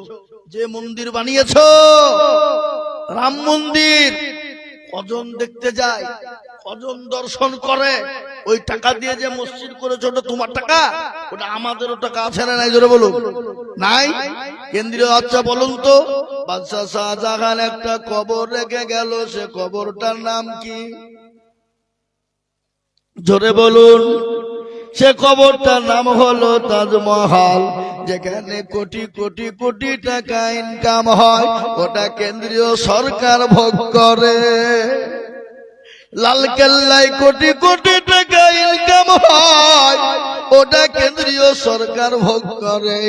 যে মন্দির বানিয়েছো রাম মন্দির, কজন দেখতে যায়, কজন দর্শন করে? ওই টাকা দিয়ে যে মসজিদ করেছো ওটা তোমার টাকা? ওটা আমাদেরও টাকা আছে না নাই? জোরে বলুন। নাই? কেন্দ্রীয়। আচ্ছা বলুন তো, বাদশাহ শাহজাহান একটা কবর রেখে গেল, সে কবরটার নাম কি? জোরে বলুন। সে কবরটার নাম হলো তাজমহল, যেখানে কোটি কোটি কোটি টাকা ইনকাম হয়, ওটা কেন্দ্রীয় সরকার ভোগ করে। লালকেল্লায় কোটি কোটি টাকা ইনকাম হয়, ওটা কেন্দ্রীয় সরকার ভোগ করে।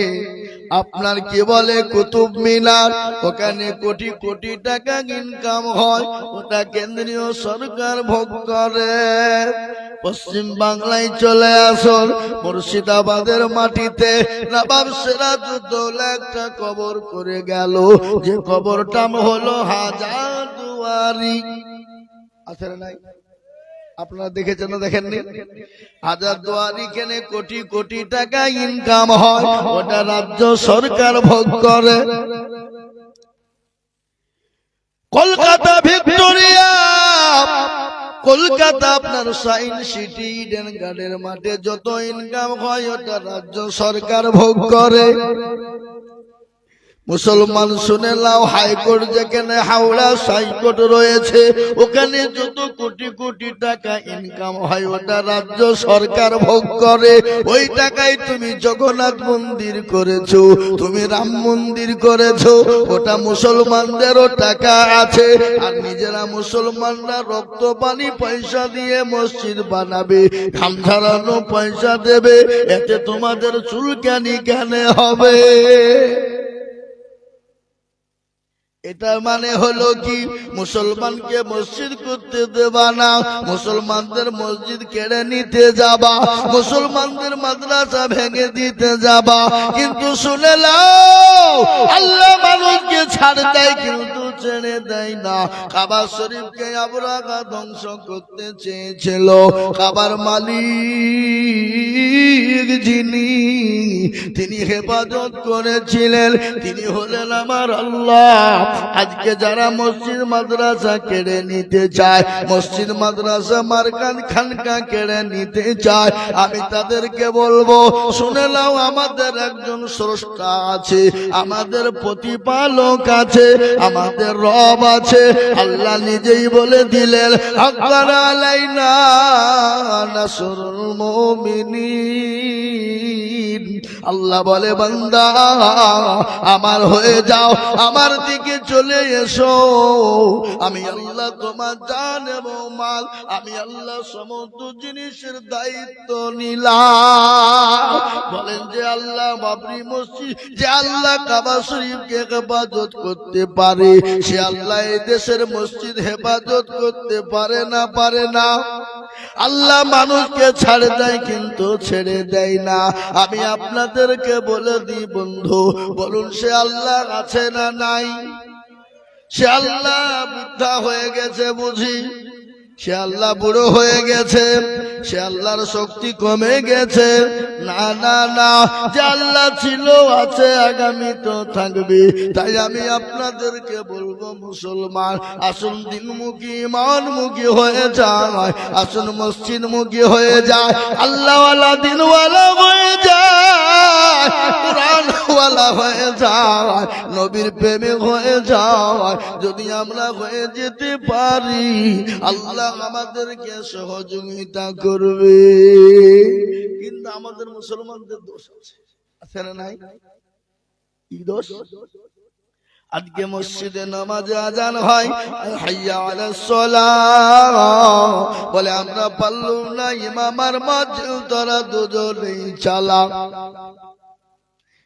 আপনার কি বলে কুতুব মিনার, ওখানে কোটি কোটি টাকা ইনকাম হয়, ওটা কেন্দ্রীয় সরকার ভোগ করে। পশ্চিম বাংলায় চলে আসুন, মুর্শিদাবাদের মাটিতে নবাব সিরাজউদ্দৌলা একটা কবর করে গেল, যে কবরটা হলো হাজারদুয়ারি। আছে না নাই? আপনারা দেখেছেন না দেখেননি? হাজারদুয়ারি কেনে কোটি কোটি টাকা ইনকাম হয়, ওটা রাজ্য সরকার ভোগ করে। কলকাতা ভিক্টোরিয়া, কলকাতা আপনার সাইন্স সিটি, ইডেন গার্ডের মাঠে যত ইনকাম হয়, ওটা রাজ্য সরকার ভোগ করে। মুসলমান শুনে লাও, হাইকোর্ট যেখানে হাওড়া হাইকোর্ট রয়েছে, ওখানে যত কোটি কোটি টাকা ইনকাম হয়, ওটা রাজ্য সরকার ভোগ করে। ওই টাকায় তুমি জগন্নাথ মন্দির করেছো, তুমি রাম মন্দির করেছো, ওটা মুসলমানদেরও টাকা আছে। আর নিজেরা মুসলমানরা রক্ত পানি পয়সা দিয়ে মসজিদ বানাবে, ঘাম ঝরানো পয়সা দেবে, এতে তোমাদের চুলকানি কেন হবে? এটা মানে হলো কি, মুসলমানকে মসজিদ করতে দেবা না, মুসলমানদের মসজিদ কেড়ে নিতে যাবা, মুসলমানদের মাদ্রাসা ভেঙে দিতে যাবা। কিন্তু শুনে নাও, আল্লাহ মানুষকে ছাড় দেয় কিন্তু ছেড়ে দেয় না। কাবা শরীফকে আবরাহা ধ্বংস করতে চেয়েছিল, কাবার মালিক যিনি, তিনি হেফাজত করেছিলেন, তিনি হলেন আমার আল্লাহ। আজকে যারা মসজিদ মাদ্রাসা কেড়ে নিতে চায়, মসজিদ মাদ্রাসা মারকান খানকা কেড়ে নিতে চায়, আমি তাদেরকে বলবো, শুনে নাও, আমাদের একজন স্রষ্টা আছে, আমাদের প্রতিপালক আছে, আমাদের রব আছে। আল্লাহ নিজেই বলে দিলেন, হাক্কান আলাইনা নাসরুল মুমিনিন। আল্লাহ বলে, বান্দা আমার হয়ে যাও, আমার দিকে চলে এসো, আমি আল্লাহ তোমার জান এবং মাল, আমি আল্লাহ সমস্ত জিনিসের দায়িত্ব নিলাম। বলেন যে আল্লাহ বাবরি মসজিদ, যে আল্লাহ কাবা শরীফকে হেফাজত করতে পারে, সে আল্লাহ এই দেশের মসজিদ হেফাজত করতে পারে না? পারে না? আল্লাহ মানুষকে ছাড়ে দেয় কিন্তু ছেড়ে দেয় না। আমি আপনাদেরকে বলে দিই বন্ধু, বলুন সে আল্লাহ আছে না নাই? সে আল্লাহ বৃদ্ধা হয়ে গেছে বুঝি? সে আল্লাহ বুড়ো হয়ে গেছে? সে আল্লাহর শক্তি কমে গেছে। না না না, যে আল্লাহ ছিল, আছে, আগামী তো থাকবে। তাই আমি আপনাদেরকে বলবো, মুসলমান আসুন দিনমুখী ইমানমুখী হয়ে যায়, আসুন মসজিদমুখী হয়ে যায়, আল্লাহওয়ালা দিনওয়ালা হয়ে যায়, কোরআনওয়ালা হয়ে যায়, নবীর প্রেমিক হয়ে যায়। যদি আমরা হয়ে যেতে পারি, আল্লাহ আমাদেরকে সহযোগিতা করবে। কিন্তু আমাদের মুসলমানদের দোষ আছে না নাই? কি দোষ? আজকে মসজিদে নামাজে আজান হয়, হাইয়া আলাস সালাহ বলে, আমরা পারলাম না, ইমাম আর মুয়াজ্জিন তোরা দুজনেই চালা।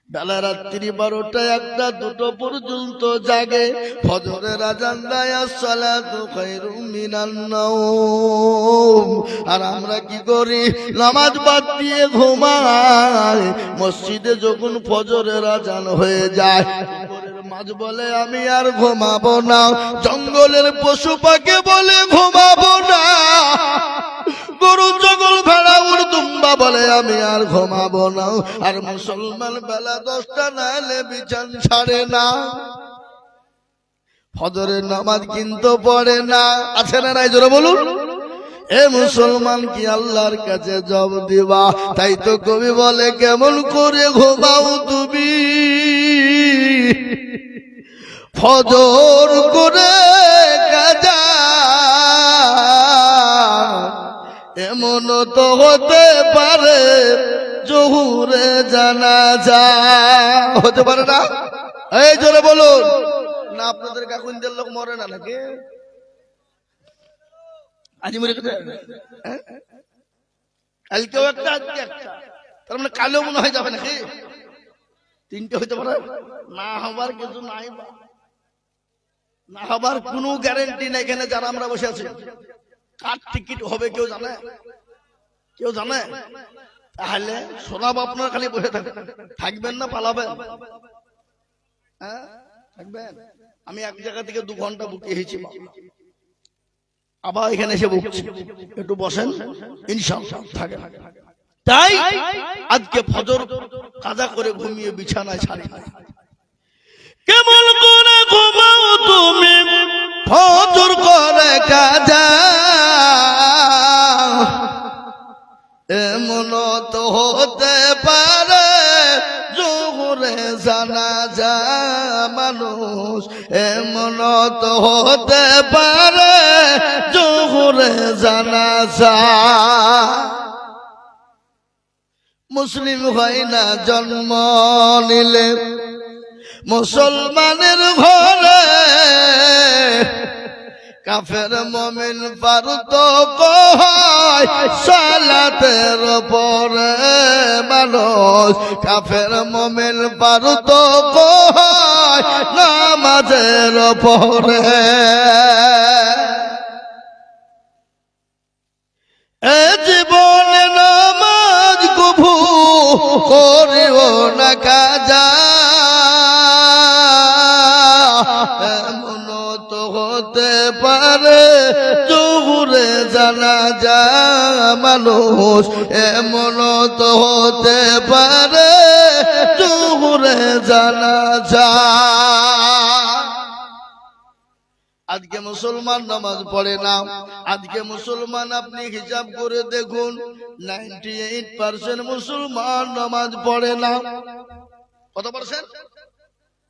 বেলা রাত্রি 12টা 1টা 2টো পর্যন্ত জাগে, ফজরের আজান দেয়, আসসালাতু খায়রুম মিনান নাওম। আর আমরা কি করি? নামাজ বাদ দিয়ে ঘুমাই। মসজিদে যখন ফজরের আজান হয়ে যায়, মাঝ বলে আমি আর ঘুমাবো না, জঙ্গলের পশু পাখি বলে ঘুমাবো না, গরু ছাগল ভেড়া উট দুম্বা বলে আমি আর ঘুমাবো না। আর মুসলমান বেলা 10টা না হলে বিছান ছাড়ে না, ফজরের নামাজ কিন্তু পড়ে না। আছে না নাই? জোরে বলুন। এ মুসলমান কি আল্লাহর কাছে জবাব দিবা? তাই তো কবি বলে, কেমন করে ঘুমাও তুমি ফজর করে কাজা, এমন তো হতে পারে জোহরে জানাজা। হতে পারে না? এই জোরে বলুন না। আপনাদের কাকুনদের লোক মরে না নাকি? আজ মরে গেছে, কালকেও একটা, আজকে একটা, তার মানে কালেও মনে হয় যাবে নাকি? 3টে হইতে পারে না, হবার কিছু নাই, না হবার কোনো গ্যারেন্টি নাই। এখানে যারা আমরা বসে আছি, কার টিকিট হবে কেউ জানে? কেউ জানে? তাহলে শোনাব, আপনার খালি বসে থাকবেন না পালাবেন? হ্যাঁ থাকবেন। আমি এক জায়গা থেকে 2 ঘন্টা বুকিয়ে হয়েছি, আবার এখানে এসে বুকছি, একটু বসেন, ইনশাআল্লাহ থাকেন। তাই আজকে ফজর কাজা করে ঘুমিয়ে বিছানায় ছাড়ি। কেমন করে ঘুমাও তুমি ফজর করে কাজা, এমন তো হতে পারে জোহরে জানাজা মানুষ, এমন তো হতে পারে জোহরে জানাজা। মুসলিম হয় না জন্ম নিলে মুসলমানের ঘরে, কাফের মুমিন পারতক্য হয় সালাতের পরে মানুষ, কাফের মুমিন পারতক্য হয় নামাজের পরে। এ জীবনে নামাজ কবু করিও না কাজা, এমন তো হতে পারে জোহরে জানাজা মানুষ, এমন তো হতে পারে জোহরে জানাজা। আজকে মুসলমান নামাজ পড়ে না। আজকে মুসলমান আপনি হিসাব করে দেখুন, 98% মুসলমান নামাজ পড়ে না। কত পার্সেন্ট?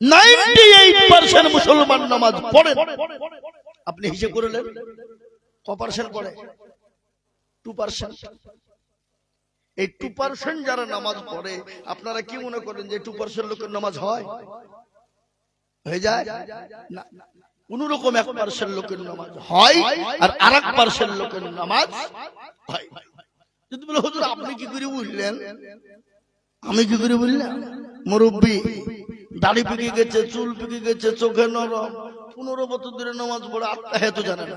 98% মুসলমান নামাজ পড়ে। আপনি হিসাব করে নেন ক পার্সেন্ট পড়ে? 2%। এই 2% যারা নামাজ পড়ে, আপনারা কি মনে করেন যে 2% লোকের নামাজ হয়? হয়ে যায় না। কোন রকম 1% লোকের নামাজ হয়, আর 1% লোকের নামাজ হয়। যদি বলে হুজুর আপনি কি করে বুঝলেন? আমি কি করে বুঝলাম? মুরব্বী, দাড়ি পেকে গেছে, চুল পেকে গেছে, চোখে নরম, 15 বছর ধরে নামাজ পড়ে, আত্মাহিয়াত জানে না,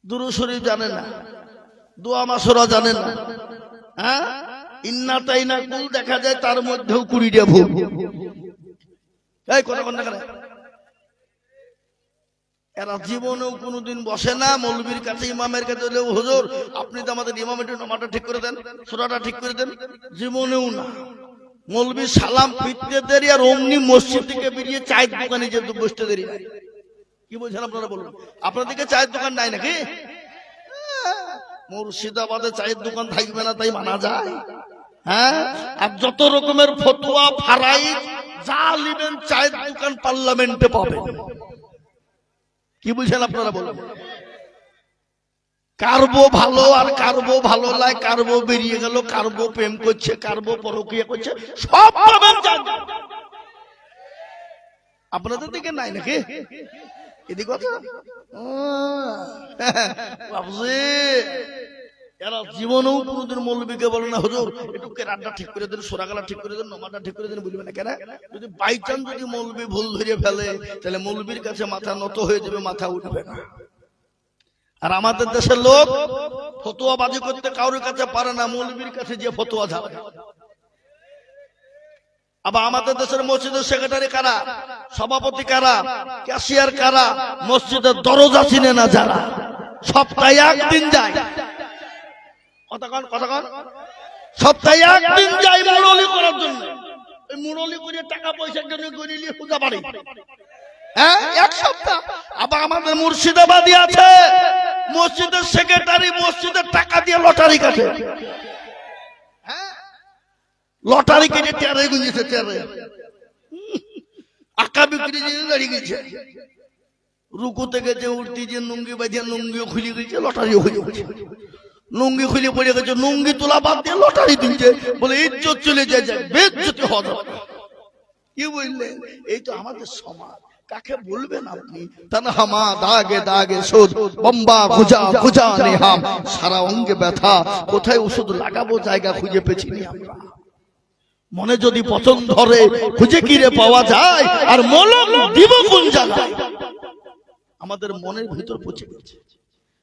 দুরূদ শরীফ জানে না, দোয়া মাসুরা জানে না, হ্যাঁ ইন্না তাইনা কুল দেখা যায়, তার মধ্যেও 20টা ভুল। এই কোন কোন দেখা এরা জীবনেও কোনোদিন বসে না মৌলবীর কাছে, ইমামের কাছে। হুজুর আপনি তো আমাদের ইমাম একটু নামাজটা ঠিক করে দেন, সূরাটা ঠিক করে দেন, জীবনেও না। মৌলবী সালাম ফিরতে দেরি, আর অমনি মসজিদ থেকে বেরিয়ে চায়ের দোকানে যে বসতে দেরি। কি বলছেন আপনারা বলুন? আপনাদেরকে চায়ের দোকান নাই নাকি? মুর্শিদাবাদে চায়ের দোকান থাকবে না তাই মানা যায়? হ্যাঁ, আর যত রকমের ফতোয়া ফারাইজ যা নেবেন চায়ের দোকান পার্লামেন্টে পাবেন। কি বলছেন আপনারা বলুন? কারবো ভালো আর কারবো ভালো লাগে, কারবো বেরিয়ে গেল, কারবো প্রেম করছে, কারবো পরকীয়া করছে, সব পাবেন। আপনাদের দিকে নাই নাকি? এদিকে কথা বাবুজি, এরা জীবনেও কোনোদিন মৌলবীকে বলে না হুজুর একটু কেরাতটা ঠিক করে দেন, সূরাগালা ঠিক করে দেন, নামাজটা ঠিক করে দেন, বলবে না কেন? যদি বাই চান্স যদি মৌলবী ভুল ধরে ফেলে তাহলে মৌলবীর কাছে মাথা নত হয়ে যাবে, মাথা উঠবে না। আর আমাদের দেশের লোক ফতোয়াবাজি করতে কারোর কাছে পারে না, মৌলবীর কাছে যে ফতোয়া ঝাড়ে। আবার আমাদের দেশের মসজিদের সেক্রেটারি কারা, সভাপতি কারা, ক্যাশিয়ার কারা, মসজিদের দরজা চিনে না যারা, সপ্তাহে একদিন যায়। কতক্ষণ সপ্তাহে একদিন যায় মুরলি করার জন্য। ওই মুরলি করে টাকা পয়সার জন্য গরিলি পূজা বাড়ি, হ্যাঁ, এক সপ্তাহ। আবার আমাদের মুর্শিদাবাদী আছে মসজিদের সেক্রেটারি, মসজিদের টাকা দিয়ে লটারি কাটে, লটারি কেটে টেরে গুঁজেছে, টেরে আঁকা বিক্রি দাঁড়িয়ে গেছে, রুকুতে গেছে, উঠতে যে নুঙ্গি বাঁধিয়ে লুঙ্গিও খুলে গেছে, লটারিও হয়ে গেছে, লুঙ্গি খুলে পড়ে গেছে, লুঙ্গি তোলা বাদ দিয়ে লটারি দিচ্ছে, বলে ইজ্জত চলে যায়, বেজ্জতি হবে। কি বললেন? এই তো আমাদের সমাজ। কাকে বলবেন আপনি? তানহামা দাগে দাগে সুদ, বম্বা খুঁজা খুঁজা নেহাম, সারা অঙ্গে ব্যথা, কোথায় ওষুধ লাগাবো জায়গা খুঁজে পেছি না আমরা। মনে যদি পছন্দ ধরে খুঁজে কিরে পাওয়া যায়, আর মলম দিব কোন জায়গায়? আমাদের মনের ভিতর পৌঁছে গেছে।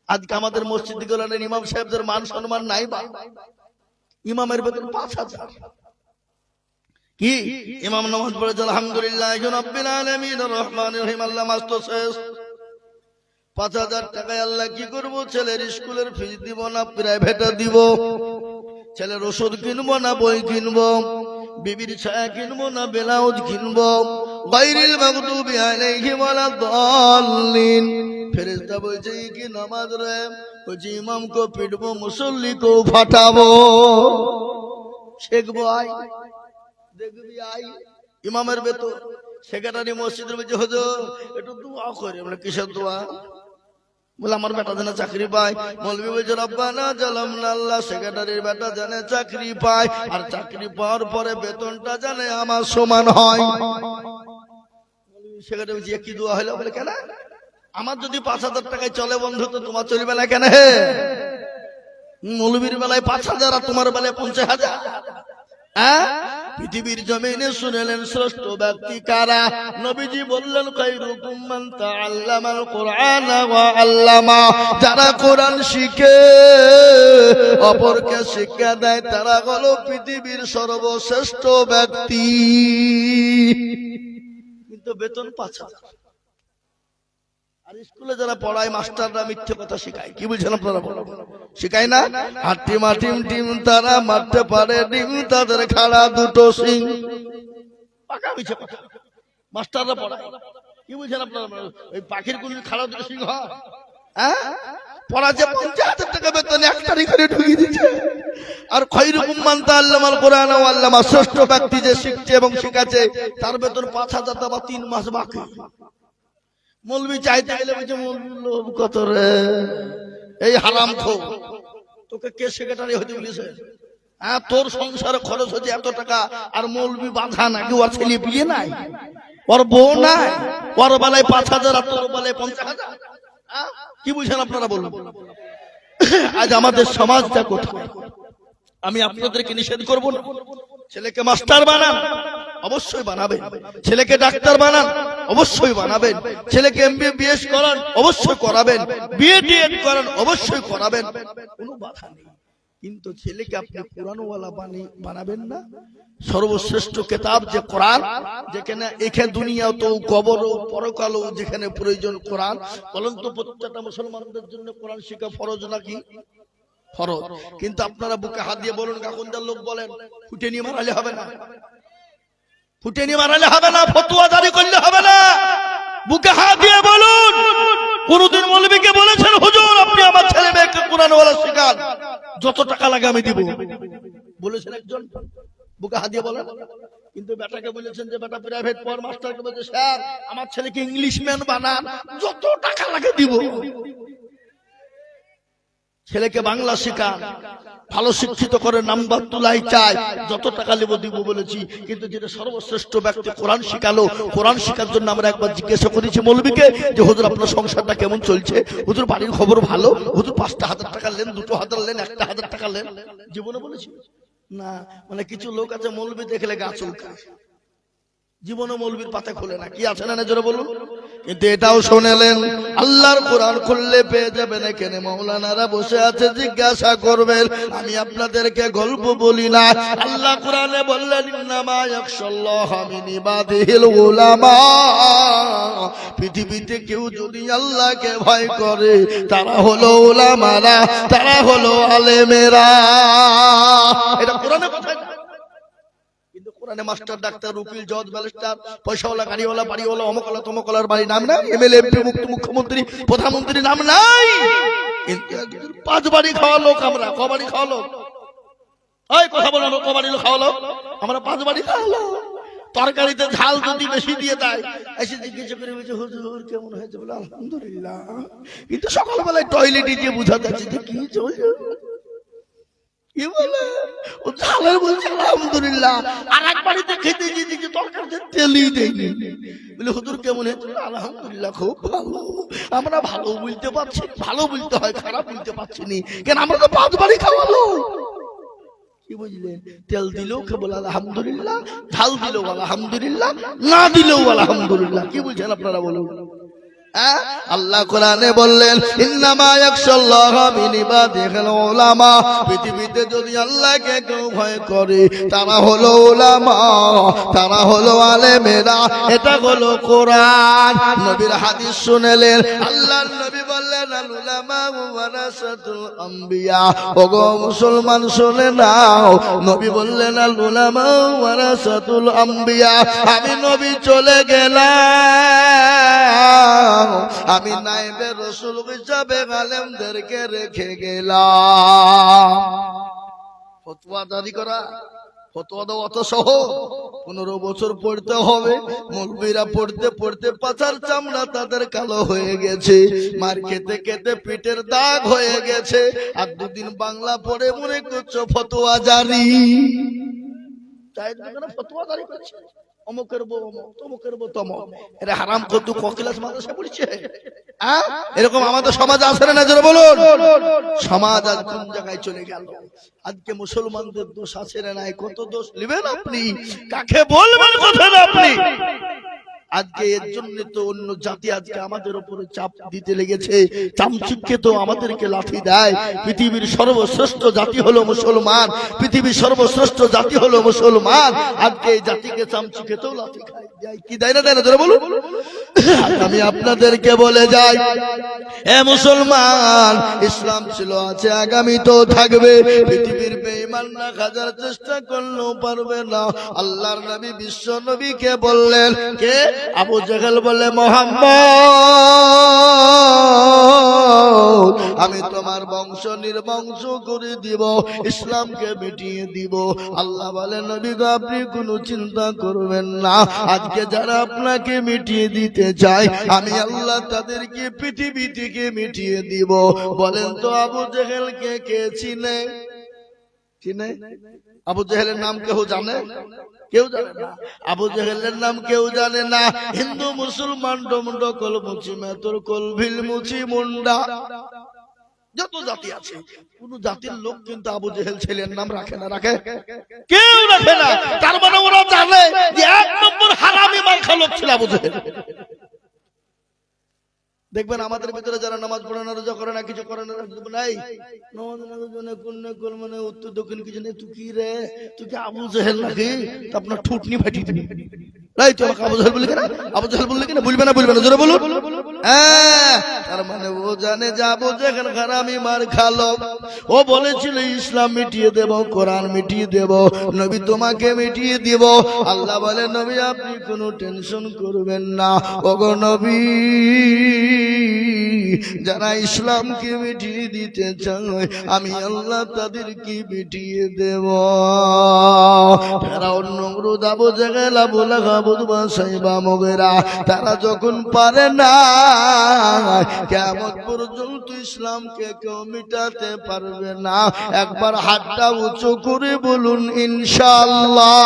আজকে আমাদের মসজিদে গেলেন ইমাম সাহেবদের মান সম্মান নাই বা? ইমামের বেতন ৫,০০০। কি ইমাম নামাজ পড়ে আলহামদুলিল্লাহ রাব্বিল আলামিন রহমানির রহিম, আল্লাহ মাস তো শেষ। ৫,০০০ টাকায় আল্লাহ কি করব? ছেলের স্কুলের ফিস দিব না প্রাইভেটে দিব, ছেলের ওষুধ কিনবো না বই কিনবো, বিবির ছায়া কিনবো না ব্লাউজ কিনবো, গায়রিল মাগদুবি আলাইহিম ওয়ালাদ-দাল্লিন। ফেরেশতা বলছে কি নামাজ রে? বলছে ইমামকে পিটবো, মুসল্লিকেও ফাটাবো। শেখবো আই, দেখবি আই, ইমামের বেতন। সেক্রেটারি মসজিদের বলছে হুজুর একটু দোয়া করে। আমরা কিসের দোয়া? বলে আমার বেটা যেন চাকরি পায়। মৌলবী বলছে রব্বানা জালামনা, আল্লাহ সেক্রেটারির বেটা জানে চাকরি পায়, আর চাকরি পাওয়ার পরে বেতনটা জানে আমার সমান হয়। সেক্রেটারি বলছে কি দোয়া হলো? বলে কেন? আমার যদি ৫,০০০ টাকায় চলে বন্ধু, তো তোমার চলবে না কেন? হে, মৌলবীর বেলায় ৫,০০০ আর তোমার বেলায় ৫০,০০০। পৃথিবীর জমিনে শুনেলেন শ্রেষ্ঠ ব্যক্তি কারা? নবীজি বললেন খায়রুকুম মান তাআল্লামাল কুরআন ওয়া আল্লামা। যারা কোরআন শিখে অপরকে শিক্ষা দেয় তারা হলো পৃথিবীর সর্বশ্রেষ্ঠ ব্যক্তি। কিন্তু বেতন ৫,০০০। আর স্কুলে যারা পড়ায় মাস্টাররা মিথ্যে কথা শেখায়। কি বলছেন আপনারা? শিখায় না? আর টিমা টিম টিম তারা মারতে পারে ডিম, তাদের খাড়া দুটো সিং। পাকা মিথ্যে কথা মাস্টাররা পড়ায়। কি বলছেন আপনারা? ওই পাখির কোন খাড়া দুটো সিং হয়? হ্যাঁ, পড়াচ্ছে ৫০,০০০ টাকা বেতন, ১ তারিখ করে ঢুকিয়ে দিচ্ছে। আর খায়রুকুম মান তাআল্লামাল কুরআন ওয়া আল্লামা, শ্রেষ্ঠ ব্যক্তি যে শিখছে এবং শিখাচ্ছে তার বেতন ৫,০০০ টাকা, ৩ মাস বাকি। মৌলবী চাইতে গেলে বলছে মৌলবীর লোভ কত রে, এই হারামখোর, তোকে কে সেক্রেটারি হতে বলেছে? হ্যাঁ, তোর সংসারে খরচ হচ্ছে এত টাকা, আর মৌলবী বাধা নাকি? ওর ছেলে বিয়ে নাই, ওর বউ নাই, ওর বেলায় ৫,০০০ আর তোর বেলায় ৫০,০০০। কি বুঝছেন আপনারা বলুন? আজ আমাদের সমাজটা কোথায়? আমি আপনাদেরকে নিষেধ করব না। ছেলেকে মাস্টার বানান, অবশ্যই বানাবেন। ছেলেকে ডাক্তার বানান, অবশ্যই বানাবেন। ছেলেকে MBBS করান, অবশ্যই করাবেন। BA করান, অবশ্যই করাবেন, কোনো বাধা নেই। কিন্তু ছেলেকে আপনি কোরআনওয়ালা বানাবেন না। সর্বশ্রেষ্ঠ কিতাব যে কোরআন, যেখানে এখানে দুনিয়া তো কবর ও পরকালও যেখানে প্রয়োজন কোরআন, বলেন তো প্রত্যেকটা মুসলমানদের জন্য কোরআন শিক্ষা ফরজ নাকি? ফরজ। কিন্তু আপনারা বুকে হাত দিয়ে বলুন, এখনকার লোক বলেন ফুটে নিয়ে মারালে হবে না, ফুটে নিয়ে মারালে হবে না, ফতোয়া জারি করলে হবে না। বুকে হাত দিয়ে বলুন, কোনদিন মৌলবীকে বলেছেন হুজুর আপনি আমার ছেলে মেয়েকে কোরআন ওয়ালা শেখান, যত টাকা লাগে আমি দিব? বলেছেন একজন? বুকে হাত দিয়ে বলেন। কিন্তু বেটাকে বলেছেন যে বেটা প্রাইভেট পড়, মাস্টারকে বলছে স্যার আমার ছেলেকে ইংলিশম্যান বানান, যত টাকা লাগে দিব। ছেলেকে বাংলা শেখান, ভালো শিক্ষিত করে নাম্বার তুলাই চাই, যত টাকা নেব দিব বলেছি। কিন্তু যেটা সর্বশ্রেষ্ঠ ব্যক্তি কোরআন শিখালো, কোরআন শেখার জন্য আমরা একবার জিজ্ঞাসা করেছি মৌলবীকে যে হুজুর আপনার সংসারটা কেমন চলছে, হুজুর বাড়ির খবর ভালো, হুজুর 5,000 টাকা নেন, 2,000 নেন, 1,000 টাকা নেন, জীবনে বলেছি না? মানে কিছু লোক আছে মৌলবী দেখলে গা চুলকায়, জীবনে মৌলবীর পাতা খোলে না। কি আছে না জোরে বলুন? কিন্তু এটাও শুনেলেন আল্লাহর কোরআন খুললে পেয়ে যাবেন এখানে মাওলানারা বসে আছে, জিজ্ঞাসা করবেন। আমি আপনাদেরকে গল্প বলি না, আল্লাহ কোরআনে বললেন ইন্নামা ইয়াখশাল্লাহা মিন ইবাদিহিল উলামা। পৃথিবীতে কেউ যদি আল্লাহকে ভয় করে তারা হলো উলামারা, তারা হলো আলেমেরা। এটা কোরআনে কোথায়? কোরআনে মাস্টার, ডাক্তার, উকিল, জজ, ব্যারিস্টার, পয়সাওয়ালা, গাড়িওয়ালা, বাড়িওয়ালা, অমকলা তমকলার বাড়ি নাম নাই, এমএলএ, এমপি, মুখ্যমন্ত্রী, প্রধানমন্ত্রী নাম নাই। 5 বাড়ি খাওয়া লোক আমরা। ক বাড়ি খাওয়া লোক? ওই কথা বলো, ক বাড়ি খাওয়া লোক? আমরা 5 বাড়ি খাওয়া লোক। তরকারিতে ঝাল যদি বেশি দিয়ে দেয়, এসে জিজ্ঞাসা করে বলছে হুজুর কেমন হয়েছে, বলে আলহামদুলিল্লাহ। কিন্তু সকালবেলায় টয়লেটে গিয়ে বোঝা যাচ্ছে যে কি চলছে, কি বলে ও ঝালের বলছে আলহামদুলিল্লাহ। আর এক বাড়িতে খেতে গিয়ে দেখি তরকারিতে তেলই দেয়নি, বলে হুজুর কেমন হয়েছে, আলহামদুলিল্লাহ খুব ভালো। আমরা ভালো বলতে পারছি, ভালো বলতে হয়, খারাপ বলতে পারছি নি কেন? আমরা তো 5 বাড়ি খাওয়ালো। কি বুঝলেন? তেল দিলেও কেবল আলহামদুলিল্লাহ, ঝাল দিলেও আলহামদুলিল্লাহ, না দিলেও আলহামদুলিল্লাহ। কি বুঝছেন আপনারা বলুন? আল্লাহ কোরআনে বললেন ইন্নামা ইয়াখশাল্লাহা মিন ইবাদিহিল উলামা। পৃথিবীতে যদি আল্লাহকে কেউ ভয় করে তারা হলো উলামা, তারা হলো আলেমেরা। এটা হলো কোরআন। নবীর হাদিস শুনেলেন, আল্লাহর নবী বললেন আল উলামা ওয়ারাসাতুল আম্বিয়া। ওগো মুসলমান শুনে নাও, নবী বললেন আল উলামা ওয়ারাসাতুল আম্বিয়া। আমি নবী চলে গেলাম, আমি নায়েবে রাসূল হিসাবে আলেমদেরকে রেখে গেলাম। ফতোয়া জারি করা, ফতোয়া দেওয়া অত সহজ? 15 বছর পড়তে হবে। মৌলবীরা পড়তে পড়তে পাছার চামড়া তাদের কালো হয়ে গেছে, মার খেতে খেতে পিঠের দাগ হয়ে গেছে। আর 2 দিন বাংলা পড়ে মনে করছো ফতোয়া জারি। তাই ফতোয়া জারি করছে, অমুকের বউ অমুক, তমুকের বউ তমুক। এরা হারাম কত ক্লাস মাদ্রাসা পড়ছে? এরকম আমাদের সমাজে আছে না যারা বলুন? সমাজ আজ কোন জায়গায় চলে গেল? আজকে মুসলমানদের দোষ আছে না নাই? কত দোষ নেবেন আপনি? কাকে বলবেন কথা না আপনি? আজকে এর জন্য তো অন্য জাতি আজকে আমাদের উপরে চাপ দিতে লেগেছে, চামচিকে তো আমাদেরকে লাঠি দেয়। পৃথিবীর সর্বশ্রেষ্ঠ জাতি হলো মুসলমান, পৃথিবীর সর্বশ্রেষ্ঠ জাতি হলো মুসলমান। আজকে এই জাতিকে চামচিকে তো লাঠি খায়, কি দেয় না দেয় না যারা বলুন? আমি আপনাদেরকে বলে যাই, এ মুসলমান, ইসলাম ছিল, আছে, আগামী তো থাকবে। পৃথিবীর বেঈমান না হাজার চেষ্টা করলেও পারবে না। আল্লাহর নবী বিশ্ব নবীকে বললেন, কে? আবু জেহেল বলে মুহাম্মদ, আমি তোমার বংশ নির্বংশ করে দিব, ইসলামকে মিটিয়ে দিব। আল্লাহ বলে নবী গো আপনি কোনো চিন্তা করবেন না, আজকে যারা আপনাকে মিটিয়ে দিতে চায় আমি আল্লাহ তাদেরকে পৃথিবী থেকে মিটিয়ে দিব। বলেন তো আবু জেহেলকে কে চিনে? চিনে? আবু জেহেলের নাম কেউ জানে? কেউ জানে না। আবু জেহেলের নাম কেউ জানে না। হিন্দু মুসলমান ডমডো কল মুচি মেতর কল ভিল মুচি মুন্ডা, যত জাতি আছে কোন জাতির লোক কিন্তু আবু জেহেল ছেলের নাম রাখে না। রাখে? কেউ রাখে না। তার মানে ওরা জানে যে 1 নম্বর হারামি মার্কা লোক ছিল আবু জেহেল। দেখবেন আমাদের ভিতরে যারা নামাজ পড়ে না, রোজা করে না, কিছু করে না, নাই মানে উত্তর দক্ষিণ কিছু নেই, তুই কি রে, তুই কি আবু জেহেল নাকি? আপনার ঠুটনি ফাটিয়ে দিবি। রাইট, আমাকে আবু জাহেল বললি কেন? আবু জাহেল বললি কেন? বলবে না জোরে বলুন। হ্যাঁ, তার মানে ও জানে যাবো যেখানে আমি মার খালো। ও বলেছিল ইসলাম মিটিয়ে দেব, কোরআন মিটিয়ে দেব, নবী তোমাকে মিটিয়ে দিব। আল্লাহ বলে নবী আপনি কোনো টেনশন করবেন না। ওগো নবী, যারা ইসলামকে মিটিয়ে দিতে চায় আমি আল্লাহ তাদেরকে মিটিয়ে দেব। তারা অন্য দাবো জায়গায় বলে গাবুদবা সাইবা মগেরা, তারা যখন পারে না কিয়ামত পর্যন্ত ইসলামকে কেউ মিটাতে পারবে না। একবার হাতটা উঁচু করে বলুন ইনশাআল্লাহ।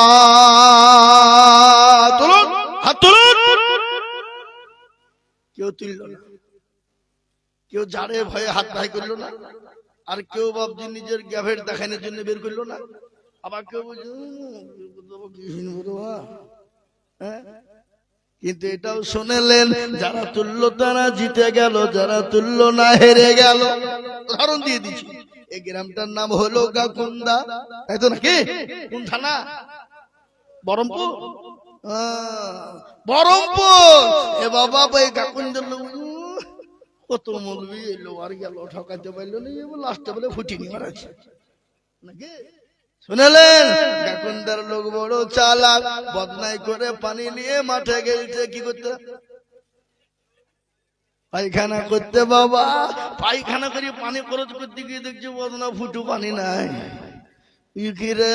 তুলুন, হাত তুলুন। কেউ তুলল না, কেউ জারে ভয়ে হাত ভাই করলো না, আর কেউ ভাবছি নিজের গ্যাভেট দেখানোর জন্য বের করলো না। আবার কেউ বলছে কিন্তু এটাও শুনেলেন যারা তুলল তারা জিতে গেল, যারা তুলল না হেরে গেল। উদাহরণ দিয়ে দিচ্ছি, এই গ্রামটার নাম হলো গাকুন্দা, তাই তো নাকি? কোন থানা? বহরমপুর। বহরমপুর। এ বাবা এই গাকুন্দার লোক কত মৌলবি এলো আর গেল, ঠকাইতে পারলো না, লাস্টে বলে ফুটিনি মারাচ্ছে নাকি? শুনলেন, গাকুন্দার লোক বড় চালাক, বদনাই করে পানি নিয়ে মাঠে গেলছে কি করতে? পায়খানা করতে। বাবা পায়খানা করে পানি খরচ করতে গিয়ে দেখছি বদনা ফুটু পানি নাই। কি রে,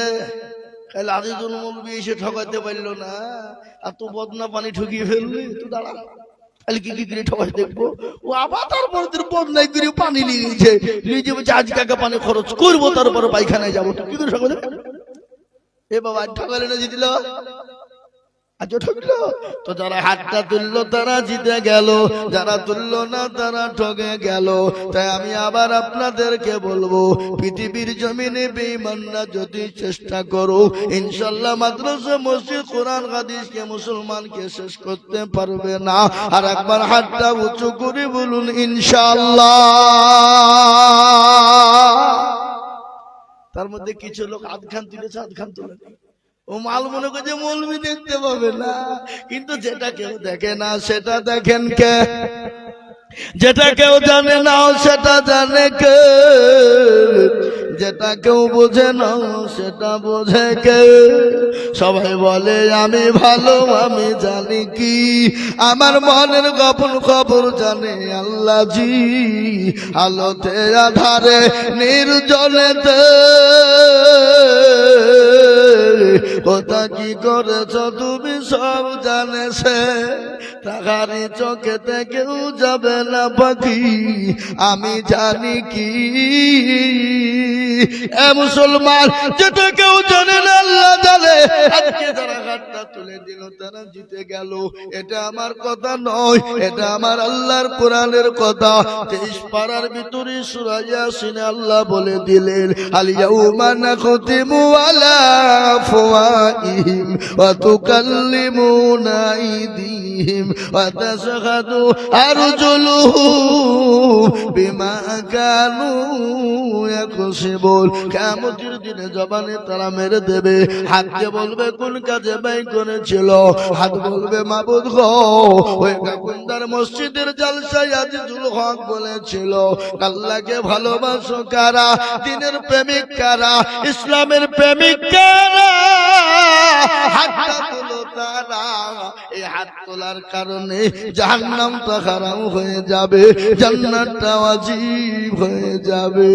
কাল আজিজুল মৌলবি এসে ঠকাইতে পারলো না, আর তো বদনা পানি ঠকিয়ে ফেললি। তুই দাঁড়া, কাল কি কি করে ঠকাই দেখবো। ও আবার তারপর বদনাই করে পানি নিয়ে নিয়েছে, নিজে বলছে আজ কাকে পানি খরচ করবো, তারপরে পায়খানায় যাবো। কি করে ঠকালে? এ বাবা ঠকালে না জিতল, আজ ঠকলো তো। যারা হাতটা তুললো তারা জিতে গেল, যারা তুললো না তারা ঠকে গেল। তাই আমি আবার আপনাদেরকে বলবো, পৃথিবীর জমিনে বেঈমানরা যদি চেষ্টা করো, ইনশাআল্লাহ মাদ্রাসা, মসজিদ, কোরআন, হাদিসকে, মুসলমানকে শেষ করতে পারবে না। আর একবার হাতটা উঁচু করে বলুন ইনশাআল্লাহ। তার মধ্যে কিছু লোক আধখান তুলেছে, আধখান তুলে ও মাল মনে করছে মৌলবি দেখতে পাবে না, কিন্তু যেটা কেউ দেখে না সেটা দেখেন কে? যেটা কেউ জানে না সেটা জানে কে? যেটা কেউ বোঝে না সেটা বোঝে কে? সবাই বলে আমি ভালো, আমি জানি কি, আমার মনের গোপন খবর জানে আল্লাহ জি। আলোতে আধারে নির্জনেতে কোথা কি করেছ তুমি সব জানে সে। তাহারি চোখেতে কেউ যাবে না পাখি, আমি জানি কি। এ মুসলমান, যেটা কেউ জানে না আল্লাহ জানে। আজকে যারা হাতটা তুলে দিল তারা জিতে গেল। এটা আমার কথা নয়, এটা আমার আল্লাহর কোরআনের কথা। 23 পারার ভিতরে সূরা ইয়াসিনে আল্লাহ বলে দিলেন, আল ইয়াউমা নাখতিমু আলা আফওয়াহিহিম ওয়া তুকাল্লিমুনা আইদিহিম ওয়া তাশহাদু আরজুলুহুম বিমা কানু ইয়াকসিবুন। কিয়ামতের দিনে জবানে তারা মেরে দেবে, হাত দিয়ে বলবে কোন কাজে ব্যয় করেছিল। হাত বলবে মাবুদ গো, ওই গাকুন্দার মসজিদের জলসায় আজিজুল হক বলেছিল আল্লাহকে ভালোবাসো কারা, দ্বীনের প্রেমিক কারা, ইসলামের প্রেমিক কারা, হাতটা তুলো তারা। এই হাত তোলার কারণে জাহান্নামটা হারাম হয়ে যাবে, জান্নাতটা ওয়াজিব হয়ে যাবে।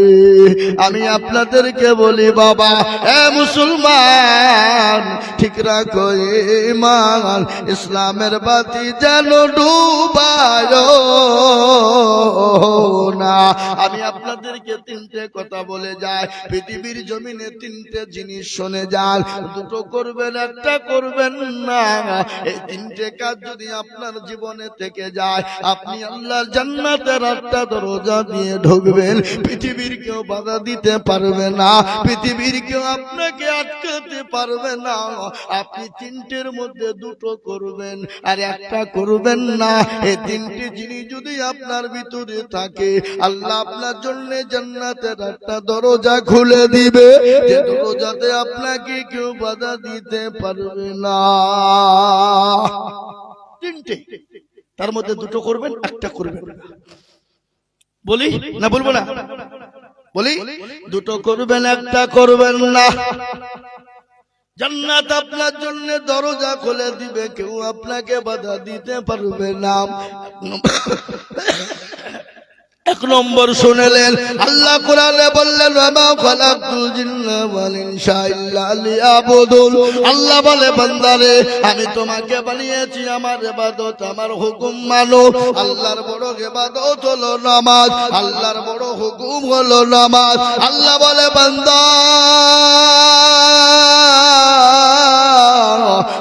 আমি আপনাদেরকে বলি বাবা, এ মুসলমান, ঠিক রাখো ঈমান, ইসলামের বাতি যেন ডুবায় না। আমি আপনাদেরকে 3টে কথা বলে যাই, পৃথিবীর জমিনে 3টে জিনিস শুনে যান, দুটো করবেন, একটা করবেন না। এই 3টে কাজ যদি আপনার জীবনে থেকে যায়, আপনি আল্লাহর জান্নাতের 8টা দরজা দিয়ে ঢুকবেন। পৃথিবীর কেউ বাধা দিতে পারবে না, পৃথিবীর কেউ আপনাকে আটকাতে পারবে না। আপনি 3টের মধ্যে দুটো করবেন আর একটা করবেন না। এই 3টে জিনিস যদি আপনার ভিতরে থাকে, আল্লাহ আপনার জন্য জান্নাতের 8টা দরজা খুলে দিবে, যে দরজাতে আপনাকে কেউ বাধা দিতে পারবে না। তিনটে, তার মধ্যে দুটো করবেন, একটা করবেন। বলি না বলবো না? বলি, দুটো করবেন, একটা করবেন না। জান্নাত আপনার জন্য দরজা খুলে দিবে, কেউ আপনাকে বাধা দিতে পারবে না। এক নম্বর শুনেলেন, আল্লাহ কোরআনে বললেন, ওয়ামা খালাকতুল জিন্না ওয়াল ইনসা ইল্লা লিয়াবুদুন। আল্লাহ বলে, বান্দারে আমি তোমাকে বানিয়েছি আমার ইবাদত, আমার হুকুম মানো। আল্লাহর বড় ইবাদত হলো নামাজ, আল্লাহর বড় হুকুম হলো নামাজ। আল্লাহ বলে, বান্দা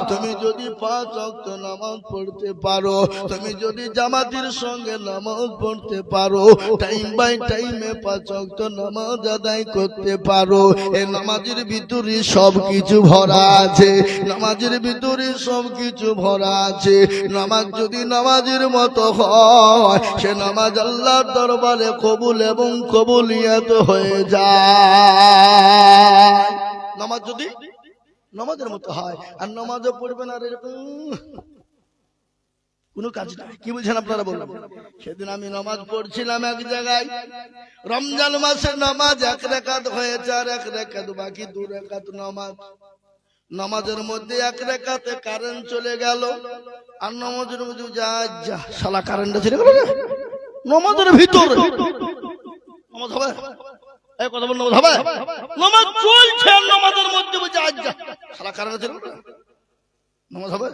তুমি যদি 5 ওয়াক্ত নামাজ পড়তে পারো, তুমি যদি জামাতের সঙ্গে নামাজ পড়তে পারো, টাইম বাই টাইমে 5 ওয়াক্ত নামাজ আদায় করতে পারো, এই নামাজের ভিতরে সবকিছু ভরা আছে, নামাজের ভিতরে সবকিছু ভরা আছে। নামাজ যদি নামাজের মতো হয়, সে নামাজ আল্লাহর দরবারে কবুল এবং কবুলিয়াত হয়ে যায়। নামাজ যদি নামাজের মতো হয়, আর নামাজও পড়বেন আর এরকম কোনো কাজ নাই। কি বলছেন আপনারা বলুন? সেদিন আমি নামাজ পড়ছিলাম এক জায়গায়, রমজান মাসের নামাজ 1 রাকাত হয়েছে, আর 1 রাকাত বাকি, 2 রাকাত নামাজ। নামাজের মধ্যে 1 রাকাতে কারেন্ট চলে গেল, আর নামাজের মধ্যে যা যা শালা কারেন্টটা চলে গেল নামাজের ভিতরে। নামাজ হবে? এই কথা বল, নামাজ হবে? নামাজ চলছে, নামাজের মধ্যে যা যা শালা কারেন্ট চলে গেল, নামাজ হবে?